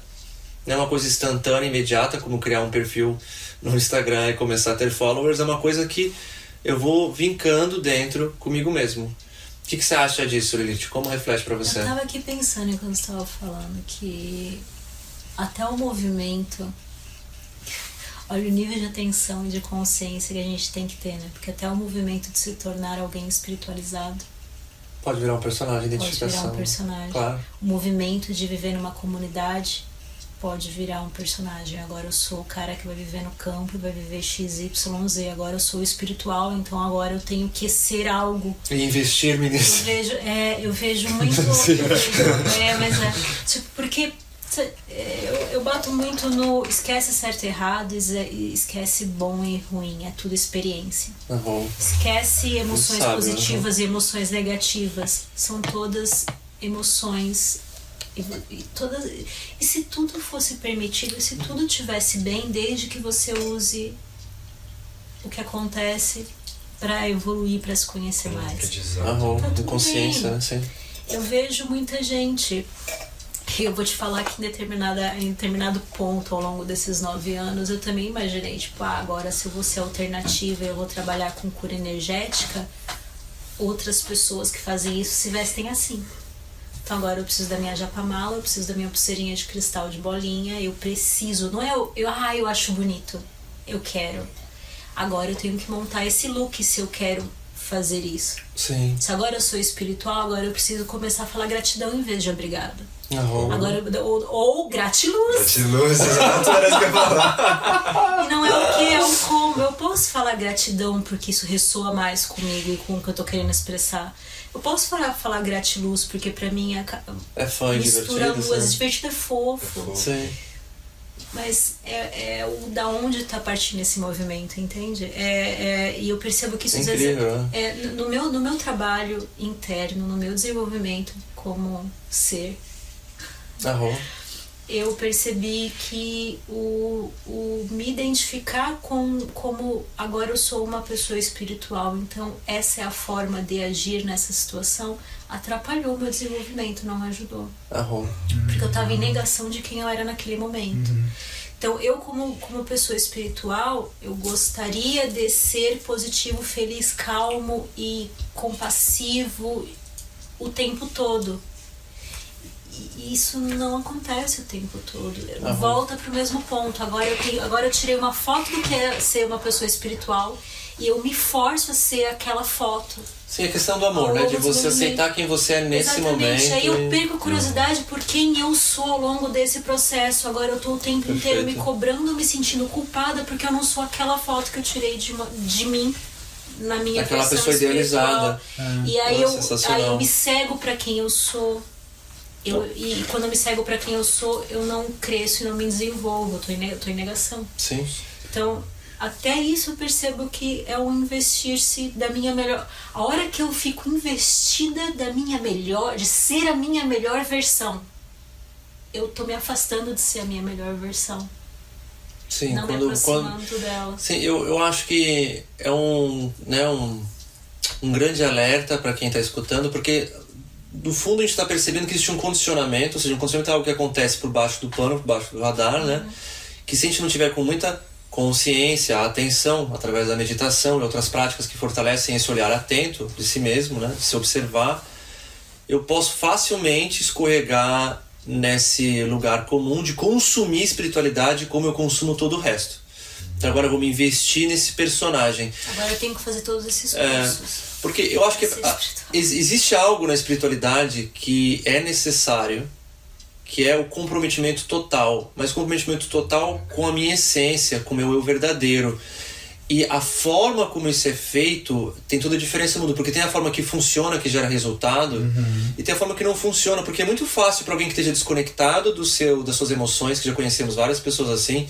Não é uma coisa instantânea, imediata, como criar um perfil no Instagram e começar a ter followers, é uma coisa que eu vou vincando dentro comigo mesmo. O que você acha disso, Lilith? Como reflete pra você? Eu tava aqui pensando enquanto você estava falando que até o movimento... Olha o nível de atenção e de consciência que a gente tem que ter, né? Porque até o movimento de se tornar alguém espiritualizado pode virar um personagem, identificação. Pode virar um personagem. Claro. O movimento de viver numa comunidade pode virar um personagem. Agora eu sou o cara que vai viver no campo, vai viver XYZ. Agora eu sou espiritual, então agora eu tenho que ser algo. E investir-me nisso. Eu vejo muito... Tipo, porque eu bato muito no esquece certo e errado, esquece bom e ruim, é tudo experiência. Esquece emoções positivas e emoções negativas, são todas emoções. E se tudo fosse permitido, se tudo tivesse bem, desde que você use o que acontece para evoluir, para se conhecer mais. Tá de consciência, né? Sim. Eu vejo muita gente. Eu vou te falar que em determinado ponto ao longo desses 9 anos eu também imaginei, tipo, agora se eu vou ser alternativa e eu vou trabalhar com cura energética, outras pessoas que fazem isso se vestem assim. Então agora eu preciso da minha japamala, eu preciso da minha pulseirinha de cristal de bolinha, eu preciso, não é eu acho bonito, eu quero. Agora eu tenho que montar esse look se eu quero fazer isso. Sim. Se agora eu sou espiritual, agora eu preciso começar a falar gratidão em vez de obrigado. Agora, ou gratiluz. Gratiluz, exato, era isso que eu ia falar. E não é o que, é o como. Eu posso falar gratidão porque isso ressoa mais comigo e com o que eu tô querendo expressar. Eu posso falar gratiluz porque pra mim é fã, mistura divertido. Divertido é fofo. Sim. Mas é o da onde tá partindo esse movimento, entende? E eu percebo que isso às vezes no meu trabalho interno, no meu desenvolvimento como ser, eu percebi que o me identificar como agora eu sou uma pessoa espiritual, então essa é a forma de agir nessa situação, atrapalhou o meu desenvolvimento, não ajudou. Porque eu estava em negação de quem eu era naquele momento. Então eu como pessoa espiritual, eu gostaria de ser positivo, feliz, calmo e compassivo o tempo todo. E isso não acontece o tempo todo. Volta pro mesmo ponto. Agora eu tirei uma foto do que é ser uma pessoa espiritual e eu me forço a ser aquela foto. Sim, a questão do amor, né? De você aceitar quem você é nesse momento. Exatamente. Aí eu perco a curiosidade por quem eu sou ao longo desse processo. Agora eu tô o tempo inteiro me cobrando, me sentindo culpada porque eu não sou aquela foto que eu tirei de mim na minha aquela versão pessoa idealizada. E aí eu me cego pra quem eu sou. E quando eu me cego pra quem eu sou, eu não cresço e não me desenvolvo. Eu tô em negação. Sim. Então, até isso eu percebo que é o investir-se da minha melhor... A hora que eu fico investida da minha melhor, de ser a minha melhor versão, eu tô me afastando de ser a minha melhor versão. Sim, não me aproximando dela. Sim, eu acho que é um grande alerta para quem está escutando, porque no fundo a gente está percebendo que existe um condicionamento, ou seja, um condicionamento é algo que acontece por baixo do pano, por baixo do radar, né? Que se a gente não tiver com muita consciência, atenção, através da meditação e outras práticas que fortalecem esse olhar atento de si mesmo, né? De se observar, eu posso facilmente escorregar nesse lugar comum de consumir espiritualidade como eu consumo todo o resto. Então agora eu vou me investir nesse personagem. Agora eu tenho que fazer todos esses cursos. Porque eu acho que existe algo na espiritualidade que é necessário, que é o comprometimento total, mas comprometimento total com a minha essência, com o meu eu verdadeiro. E a forma como isso é feito tem toda a diferença no mundo, porque tem a forma que funciona, que gera resultado, e tem a forma que não funciona, porque é muito fácil para alguém que esteja desconectado das suas emoções, que já conhecemos várias pessoas assim,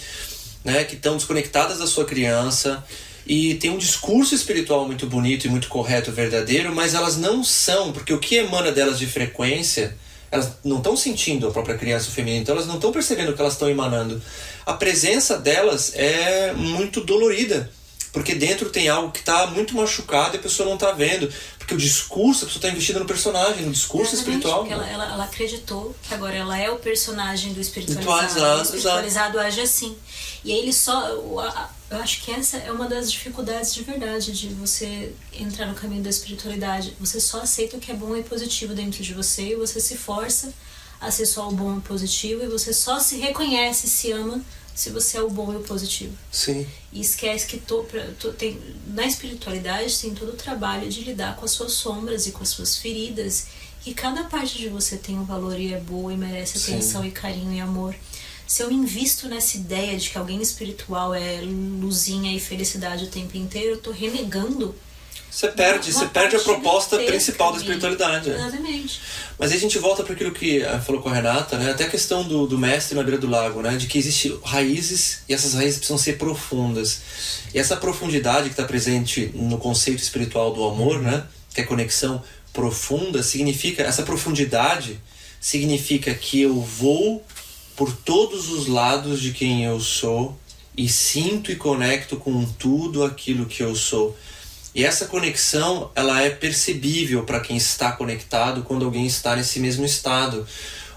né, que estão desconectadas da sua criança, e tem um discurso espiritual muito bonito e muito correto, verdadeiro, mas elas não são, porque o que emana delas de frequência, elas não estão sentindo a própria criança feminina, então elas não estão percebendo o que elas estão emanando. A presença delas é muito dolorida, porque dentro tem algo que está muito machucado e a pessoa não está vendo. Porque o discurso, a pessoa está investida no personagem, no discurso espiritual. Porque ela acreditou que agora ela é o personagem do espiritualizado. Espiritualizado, o espiritualizado age assim. E aí ele só... Eu acho que essa é uma das dificuldades de verdade de você entrar no caminho da espiritualidade. Você só aceita o que é bom e positivo dentro de você e você se força a ser só o bom e positivo e você só se reconhece, se ama se você é o bom e o positivo. Sim. E esquece que na espiritualidade tem todo o trabalho de lidar com as suas sombras e com as suas feridas. E cada parte de você tem um valor e é boa e merece atenção. Sim. E carinho e amor. Se eu invisto nessa ideia de que alguém espiritual é luzinha e felicidade o tempo inteiro, eu tô renegando. Você perde a proposta principal da espiritualidade. Exatamente. Mas aí a gente volta para aquilo que falou com a Renata, né? Até a questão do mestre na beira do lago, né? De que existem raízes e essas raízes precisam ser profundas. E essa profundidade que está presente no conceito espiritual do amor, né? Que é conexão profunda, essa profundidade significa que eu vou por todos os lados de quem eu sou e sinto e conecto com tudo aquilo que eu sou. E essa conexão, ela é percebível para quem está conectado quando alguém está nesse mesmo estado.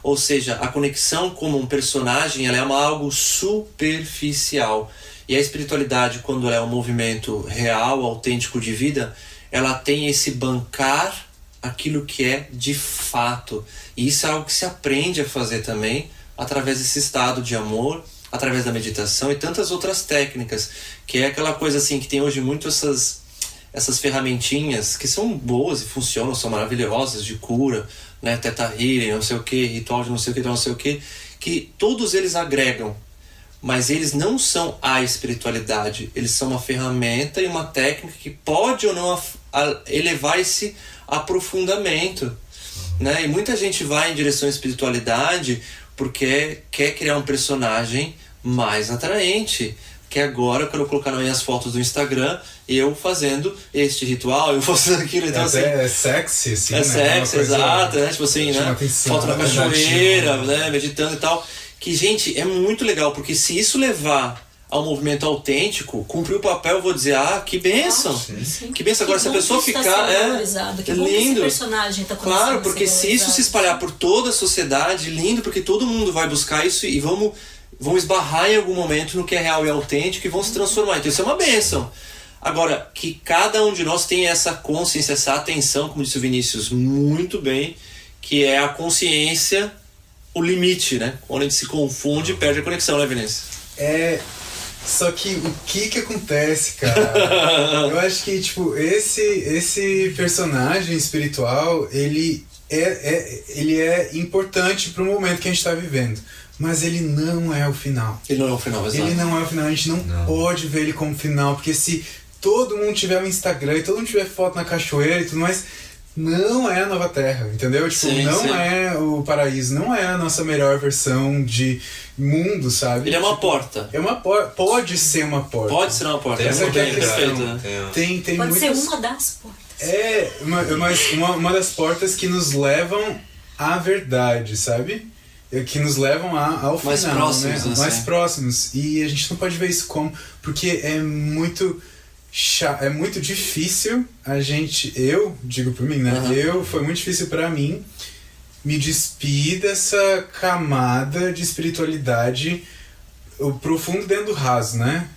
Ou seja, a conexão como um personagem, ela é algo superficial. E a espiritualidade, quando ela é um movimento real, autêntico de vida, ela tem esse bancar aquilo que é de fato. E isso é algo que se aprende a fazer também através desse estado de amor, através da meditação e tantas outras técnicas, que é aquela coisa assim que tem hoje muito essas ferramentinhas que são boas e funcionam, são maravilhosas, de cura, né, Theta Healing, não sei o que, ritual de não sei o que todos eles agregam, mas eles não são a espiritualidade, eles são uma ferramenta e uma técnica que pode ou não elevar esse aprofundamento, né? E muita gente vai em direção à espiritualidade porque quer criar um personagem mais atraente. Que agora eu quero colocar nas minhas fotos do Instagram eu fazendo este ritual, eu fazendo aquilo. Então, assim, é sexy, assim, é né? sexy, exato, né? Tipo assim, né? Foto na cachoeira, né? Meditando e tal. Que, gente, é muito legal, porque se isso levar ao movimento autêntico, cumprir o papel, eu vou dizer, que bênção! Que bênção! Agora, se a pessoa ficar... Que lindo! Esse personagem tá claro, porque se isso se espalhar por toda a sociedade, lindo, porque todo mundo vai buscar isso e vão esbarrar em algum momento no que é real e autêntico e vão se transformar. Então isso é uma bênção. Agora, que cada um de nós tenha essa consciência, essa atenção, como disse o Vinícius muito bem, que é a consciência, o limite, né? Quando a gente se confunde, perde a conexão, né, Vinícius? Só que o que acontece, cara? Eu acho que, tipo, esse personagem espiritual, ele é importante pro momento que a gente tá vivendo. Mas ele não é o final. Ele não é o final, exato. Ele não é o final, a gente não pode ver ele como final, porque se todo mundo tiver um Instagram e todo mundo tiver foto na cachoeira e tudo mais, não é a nova Terra, entendeu? Tipo, sim. É o paraíso, não é a nossa melhor versão de mundo, sabe? Ele é uma porta. É uma porta. Pode ser uma porta. Pode ser uma porta. Essa aqui é a questão. Né? Tem pode muitas... ser uma das portas. Uma das portas que nos levam à verdade, sabe? que nos levam ao mais final, próximos, né? assim. Mais próximos. E a gente não pode ver isso como... Porque é muito difícil a gente... Eu digo por mim, né? Foi muito difícil pra mim me despir dessa camada de espiritualidade profundo dentro do raso, né?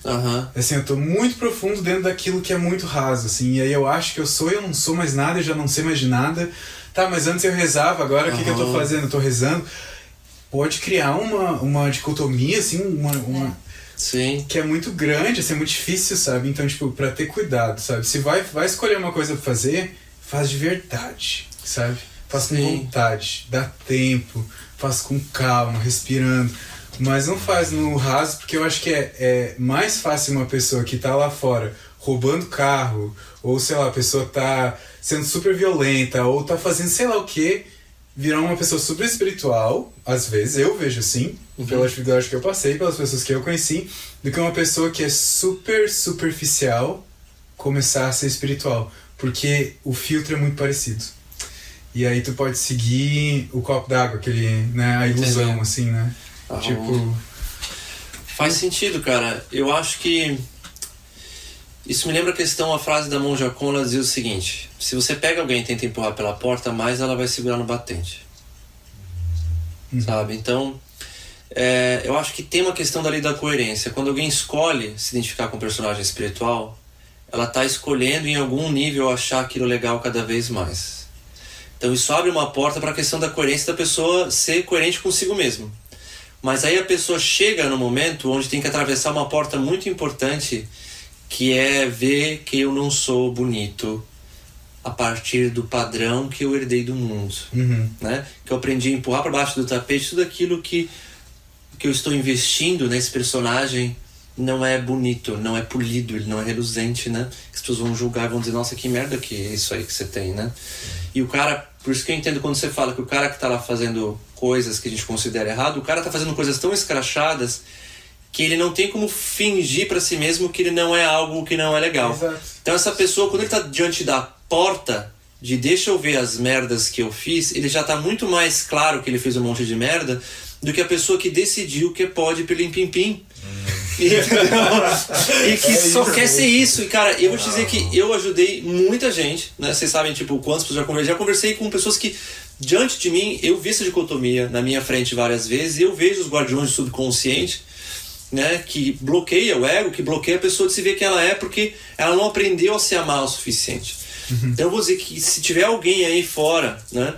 Assim, eu tô muito profundo dentro daquilo que é muito raso, assim. E aí eu acho que eu não sou mais nada, eu já não sei mais de nada. Tá, mas antes eu rezava, agora o que eu tô fazendo? Eu tô rezando. Pode criar uma dicotomia, assim, Sim. que é muito grande, assim, é muito difícil, sabe? Então, tipo, pra ter cuidado, sabe? Se vai escolher uma coisa pra fazer, faz de verdade, sabe? Faz com vontade, dá tempo, faz com calma, respirando. Mas não faz no raso, porque eu acho que é mais fácil uma pessoa que tá lá fora roubando carro, ou sei lá, a pessoa tá sendo super violenta, ou tá fazendo sei lá o que, virar uma pessoa super espiritual, às vezes, eu vejo assim, pela atividade que eu passei, pelas pessoas que eu conheci, do que uma pessoa que é super superficial começar a ser espiritual. Porque o filtro é muito parecido. E aí tu pode seguir o copo d'água, aquele, né, a ilusão, assim, né? Tipo... Faz sentido, cara. Eu acho que isso me lembra a frase da monja Kon, ela dizia o seguinte: se você pega alguém e tenta empurrar pela porta, mais ela vai segurar no batente. Sabe? Então, eu acho que tem uma questão dali da coerência. Quando alguém escolhe se identificar com um personagem espiritual, ela está escolhendo em algum nível achar aquilo legal cada vez mais. Então isso abre uma porta para a questão da coerência da pessoa ser coerente consigo mesmo. Mas aí a pessoa chega no momento onde tem que atravessar uma porta muito importante, que é ver que eu não sou bonito a partir do padrão que eu herdei do mundo, né? Que eu aprendi a empurrar para baixo do tapete tudo aquilo que eu estou investindo nesse personagem não é bonito, não é polido, ele não é reluzente, né? As pessoas vão julgar e vão dizer, nossa, que merda que é isso aí que você tem, né? E o cara, por isso que eu entendo quando você fala que o cara que tá lá fazendo coisas que a gente considera errado, o cara tá fazendo coisas tão escrachadas que ele não tem como fingir para si mesmo que ele não é algo que não é legal. Exato. Então essa pessoa, quando ele tá diante da porta de deixa eu ver as merdas que eu fiz, ele já tá muito mais claro que ele fez um monte de merda do que a pessoa que decidiu que pode pelim pim pim. E que só quer ser isso. E cara, eu vou te dizer que eu ajudei muita gente, né? Vocês sabem, tipo, quantas pessoas já conversei com pessoas que diante de mim, eu vi essa dicotomia na minha frente várias vezes, e eu vejo os guardiões do subconsciente, né, que bloqueia o ego, que bloqueia a pessoa de se ver quem ela é, porque ela não aprendeu a se amar o suficiente. Então eu vou dizer que se tiver alguém aí fora, né,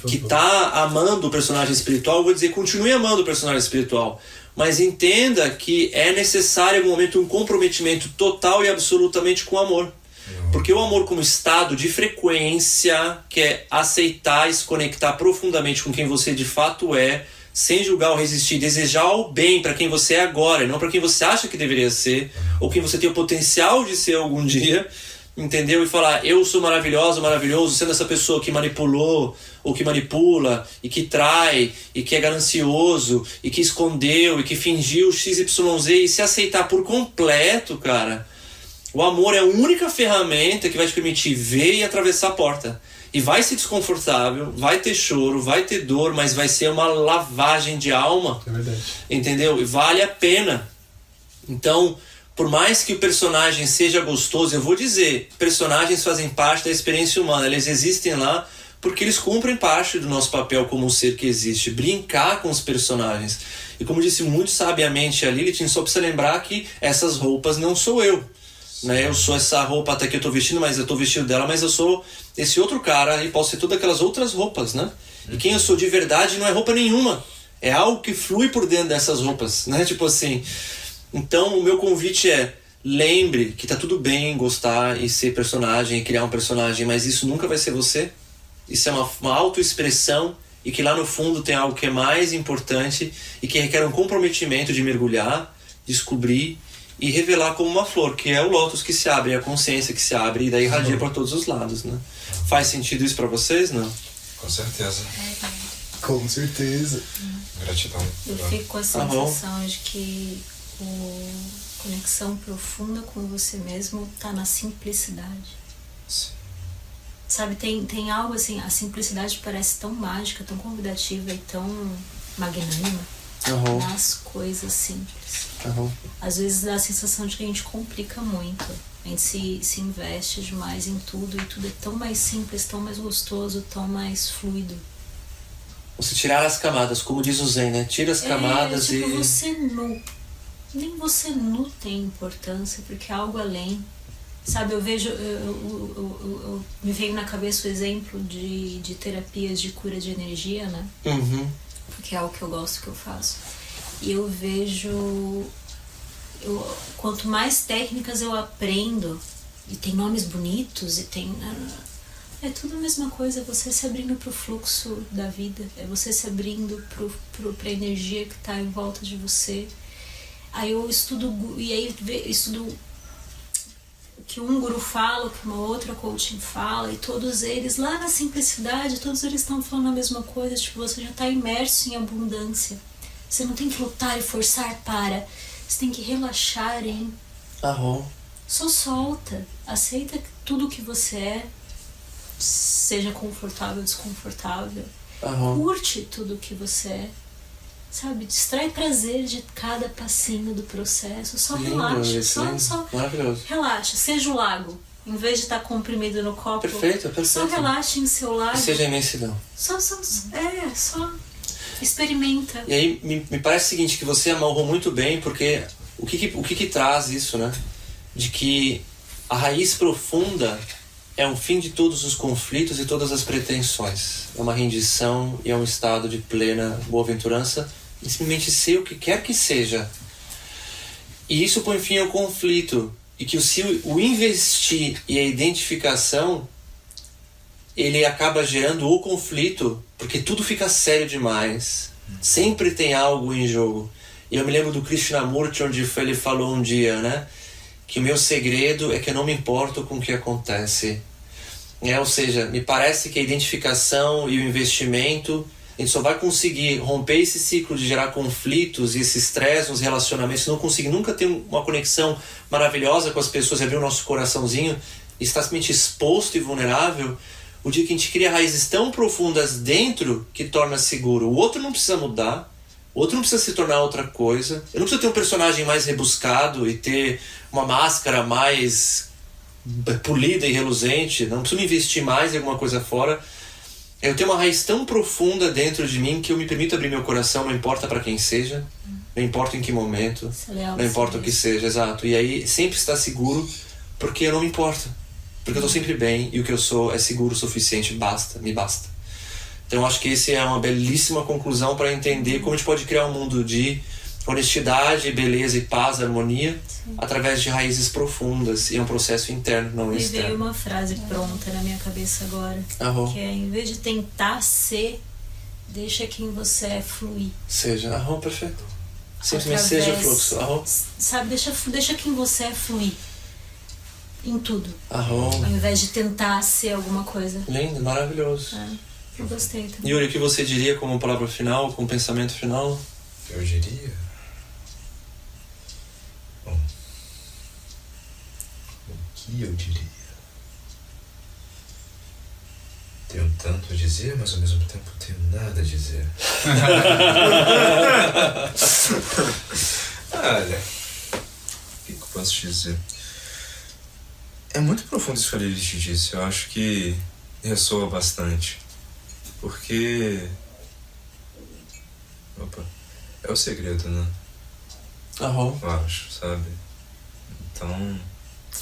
que tá amando o personagem espiritual, eu vou dizer, continue amando o personagem espiritual, mas entenda que é necessário em algum momento um comprometimento total e absolutamente com o amor. Porque o amor como estado de frequência, que é aceitar e se conectar profundamente com quem você de fato é, sem julgar ou resistir, desejar o bem para quem você é agora, e não para quem você acha que deveria ser, ou quem você tem o potencial de ser algum dia, entendeu? E falar, eu sou maravilhosa, maravilhoso, sendo essa pessoa que manipulou, ou que manipula, e que trai, e que é ganancioso, e que escondeu, e que fingiu XYZ, e se aceitar por completo, cara. O amor é a única ferramenta que vai te permitir ver e atravessar a porta. E vai ser desconfortável, vai ter choro, vai ter dor, mas vai ser uma lavagem de alma. É verdade. Entendeu? E vale a pena. Então, por mais que o personagem seja gostoso, eu vou dizer, personagens fazem parte da experiência humana. Eles existem lá porque eles cumprem parte do nosso papel como um ser que existe. Brincar com os personagens. E como disse muito sabiamente a Lilith, só precisa lembrar que essas roupas não sou eu. Né? Eu sou essa roupa até que eu tô vestindo, mas eu tô vestido dela, mas eu sou esse outro cara e posso ser todas aquelas outras roupas, né? E quem eu sou de verdade não é roupa nenhuma, é algo que flui por dentro dessas roupas, né? Tipo assim. Então o meu convite é, lembre que tá tudo bem gostar e ser personagem e criar um personagem, mas isso nunca vai ser você. Isso é uma autoexpressão, e que lá no fundo tem algo que é mais importante e que requer um comprometimento de mergulhar, descobrir e revelar como uma flor, que é o lótus que se abre, a consciência que se abre, e daí irradia para todos os lados, né? Faz sentido isso para vocês, não? Com certeza. Com certeza. Gratidão. Eu fico com a sensação de que a conexão profunda com você mesmo tá na simplicidade. Sim. Sabe, tem algo assim, a simplicidade parece tão mágica, tão convidativa e tão magnânima nas coisas simples. Às vezes dá a sensação de que a gente complica muito. A gente se investe demais em tudo e tudo é tão mais simples, tão mais gostoso, tão mais fluido. Você tirar as camadas, como diz o Zen, né? Tira as camadas tipo, e... você nu. Nem você nu tem importância, porque é algo além. Sabe, eu vejo... me veio na cabeça o exemplo de terapias de cura de energia, né? Porque é algo que eu gosto, que eu faço. E eu vejo... quanto mais técnicas eu aprendo, e tem nomes bonitos, e tem... É tudo a mesma coisa, é você se abrindo pro fluxo da vida, é você se abrindo pra energia que tá em volta de você. Aí eu estudo, e aí estudo o que um guru fala, o que uma outra coaching fala, e todos eles, lá na simplicidade, todos eles estão falando a mesma coisa, tipo, você já tá imerso em abundância. Você não tem que lutar e forçar para, você tem que relaxar em... Só solta, aceita tudo que você é, seja confortável ou desconfortável. Curte tudo que você é, sabe? Distrai prazer de cada passinho do processo. Só relaxa, só relaxa. Seja o lago, em vez de estar comprimido no copo. Perfeito. Só relaxe em seu lago. E seja a imensidão. Só experimenta. E aí me parece o seguinte, que você amarrou muito bem, porque o que traz isso, né? De que a raiz profunda é um fim de todos os conflitos e todas as pretensões. É uma rendição e é um estado de plena boa-aventurança e simplesmente ser o que quer que seja. E isso põe fim ao conflito. E que o investir e a identificação, ele acaba gerando o conflito, porque tudo fica sério demais. Sempre tem algo em jogo. E eu me lembro do Krishnamurti, onde ele falou um dia, né? Que o meu segredo é que eu não me importo com o que acontece. Ou seja, me parece que a identificação e o investimento, a gente só vai conseguir romper esse ciclo de gerar conflitos e esse estresse nos relacionamentos, não conseguir nunca ter uma conexão maravilhosa com as pessoas, abrir o nosso coraçãozinho e estar simplesmente exposto e vulnerável, o dia que a gente cria raízes tão profundas dentro que torna seguro. O outro não precisa mudar, o outro não precisa se tornar outra coisa. Eu não preciso ter um personagem mais rebuscado e ter uma máscara mais polida e reluzente. Não preciso me investir mais em alguma coisa fora. Eu tenho uma raiz tão profunda dentro de mim que eu me permito abrir meu coração, não importa para quem seja, não importa em que momento, não importa o que seja, exato. E aí sempre está seguro, porque eu não me importo. Porque eu estou sempre bem e o que eu sou é seguro o suficiente, me basta. Então acho que esse é uma belíssima conclusão para entender como a gente pode criar um mundo de honestidade, beleza e paz, harmonia, através de raízes profundas. E é um processo interno, não externo. Me veio uma frase pronta na minha cabeça agora, que é: em vez de tentar ser, deixa quem você é fluir. Seja, perfeito. Simplesmente seja o fluxo. Sabe, deixa quem você é fluir. Em tudo. Ao invés de tentar ser alguma coisa. Lindo, maravilhoso. Eu gostei também. Yuri, o que você diria como palavra final, como pensamento final? Eu diria... Bom, o que eu diria? Tenho tanto a dizer, mas ao mesmo tempo tenho nada a dizer. Olha, o que eu posso dizer? É muito profundo isso que a Lilith te disse. Eu acho que ressoa bastante. Porque... é o segredo, né? Eu acho, sabe? Então...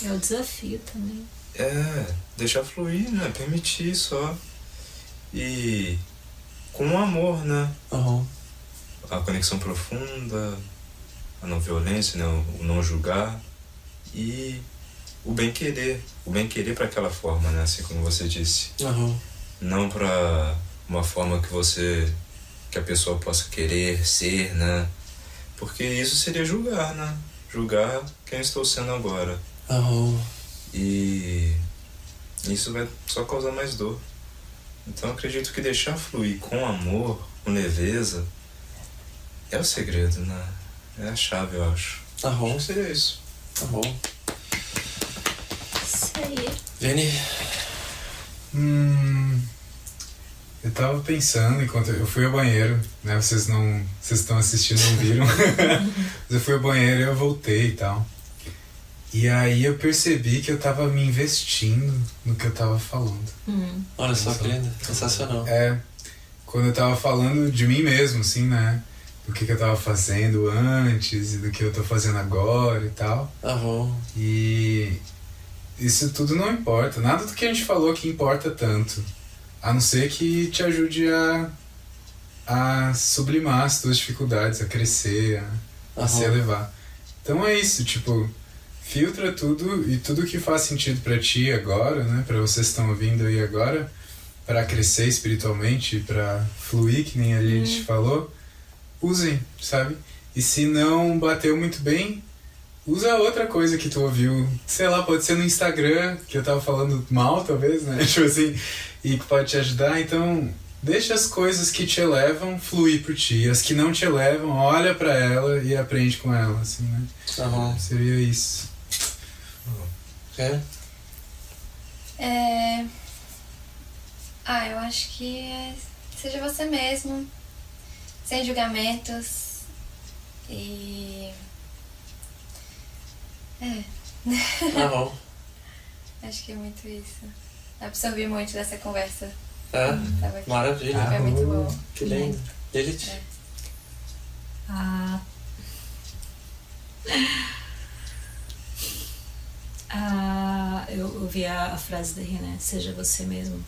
é o desafio também. Deixar fluir, né? Permitir só. E... com amor, né? A conexão profunda, a não violência, né? O não julgar. E... o bem-querer para aquela forma, né? Assim como você disse. Não para uma forma que a pessoa possa querer ser, né? Porque isso seria julgar, né? Julgar quem eu estou sendo agora. E isso vai só causar mais dor. Então eu acredito que deixar fluir com amor, com leveza, é o segredo, né? É a chave, eu acho. Acho que seria isso. Isso aí. Vini? Eu tava pensando enquanto eu fui ao banheiro, né? Vocês estão assistindo, não viram. Mas eu fui ao banheiro e eu voltei e tal. E aí eu percebi que eu tava me investindo no que eu tava falando. Olha só que lindo, sensacional. Quando eu tava falando de mim mesmo, assim, né? Do que eu tava fazendo antes e do que eu tô fazendo agora e tal. E isso tudo não importa. Nada do que a gente falou que importa tanto. A não ser que te ajude a sublimar as tuas dificuldades, a crescer, a se elevar. Então é isso, tipo, filtra tudo e tudo que faz sentido pra ti agora, né? Pra vocês que estão ouvindo aí agora, pra crescer espiritualmente, pra fluir, que nem a gente falou, usem, sabe? E se não bateu muito bem, usa outra coisa que tu ouviu. Sei lá, pode ser no Instagram, que eu tava falando mal, talvez, né? Tipo assim, e que pode te ajudar. Então, deixa as coisas que te elevam fluir por ti. As que não te elevam, olha pra ela e aprende com ela, assim, né? Seria isso. Eu acho que seja você mesmo, sem julgamentos e... Acho que é muito isso. Absorvi muito dessa conversa. Maravilha. Foi muito bom. Que lindo. Lilith? Eu ouvi a frase daí, né? Seja você mesmo.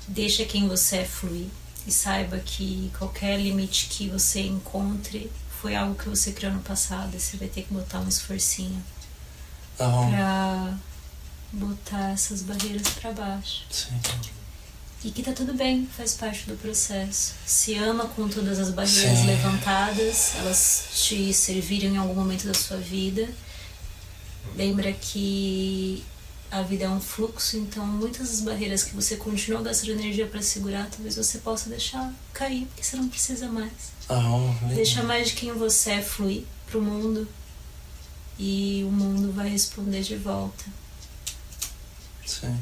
Deixa quem você é fluir. E saiba que qualquer limite que você encontre foi algo que você criou no passado. E você vai ter que botar um esforcinho pra botar essas barreiras pra baixo. Sim. E que tá tudo bem, faz parte do processo. Se ama com todas as barreiras levantadas, elas te serviram em algum momento da sua vida. Lembra que a vida é um fluxo, então muitas das barreiras que você continuou gastando energia para segurar, talvez você possa deixar cair, porque você não precisa mais. Deixa mais de quem você é fluir pro mundo e o mundo vai responder de volta. Sim.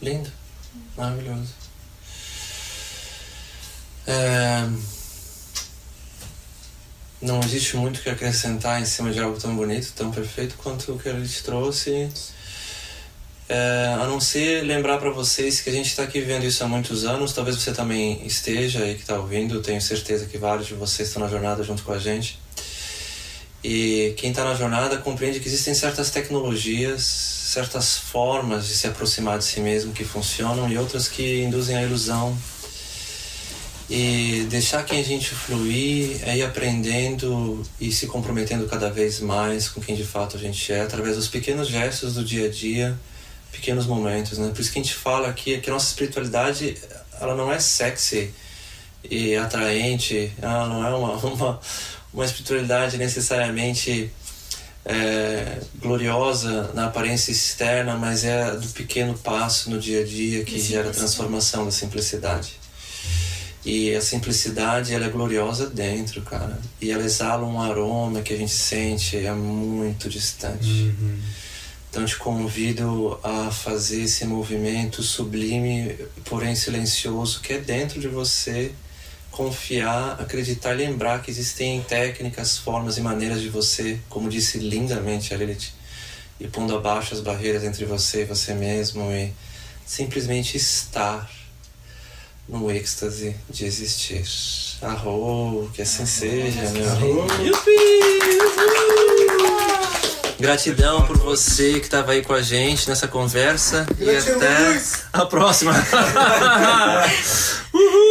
Lindo. Maravilhoso. Não existe muito o que acrescentar em cima de algo tão bonito, tão perfeito quanto o que ele te trouxe. A não ser lembrar para vocês que a gente está aqui vivendo isso há muitos anos. Talvez você também esteja aí que está ouvindo. Tenho certeza que vários de vocês estão na jornada junto com a gente. E quem está na jornada compreende que existem certas tecnologias, certas formas de se aproximar de si mesmo que funcionam e outras que induzem a ilusão. E deixar que a gente fluir é ir aprendendo e se comprometendo cada vez mais com quem de fato a gente é, através dos pequenos gestos do dia a dia, pequenos momentos, né? Por isso que a gente fala aqui é que a nossa espiritualidade, ela não é sexy e atraente, ela não é uma espiritualidade necessariamente gloriosa na aparência externa, mas é do pequeno passo no dia a dia que gera a transformação da simplicidade. E a simplicidade, ela é gloriosa dentro, cara. E ela exala um aroma que a gente sente é muito distante. Então te convido a fazer esse movimento sublime, porém silencioso, que é dentro de você. Confiar, acreditar e lembrar que existem técnicas, formas e maneiras de você, como disse lindamente a Lilith, ir pondo abaixo as barreiras entre você e você mesmo e simplesmente estar no êxtase de existir. Que assim seja, meu. Gratidão por você que estava aí com a gente nessa conversa. E até a próxima. Uhul!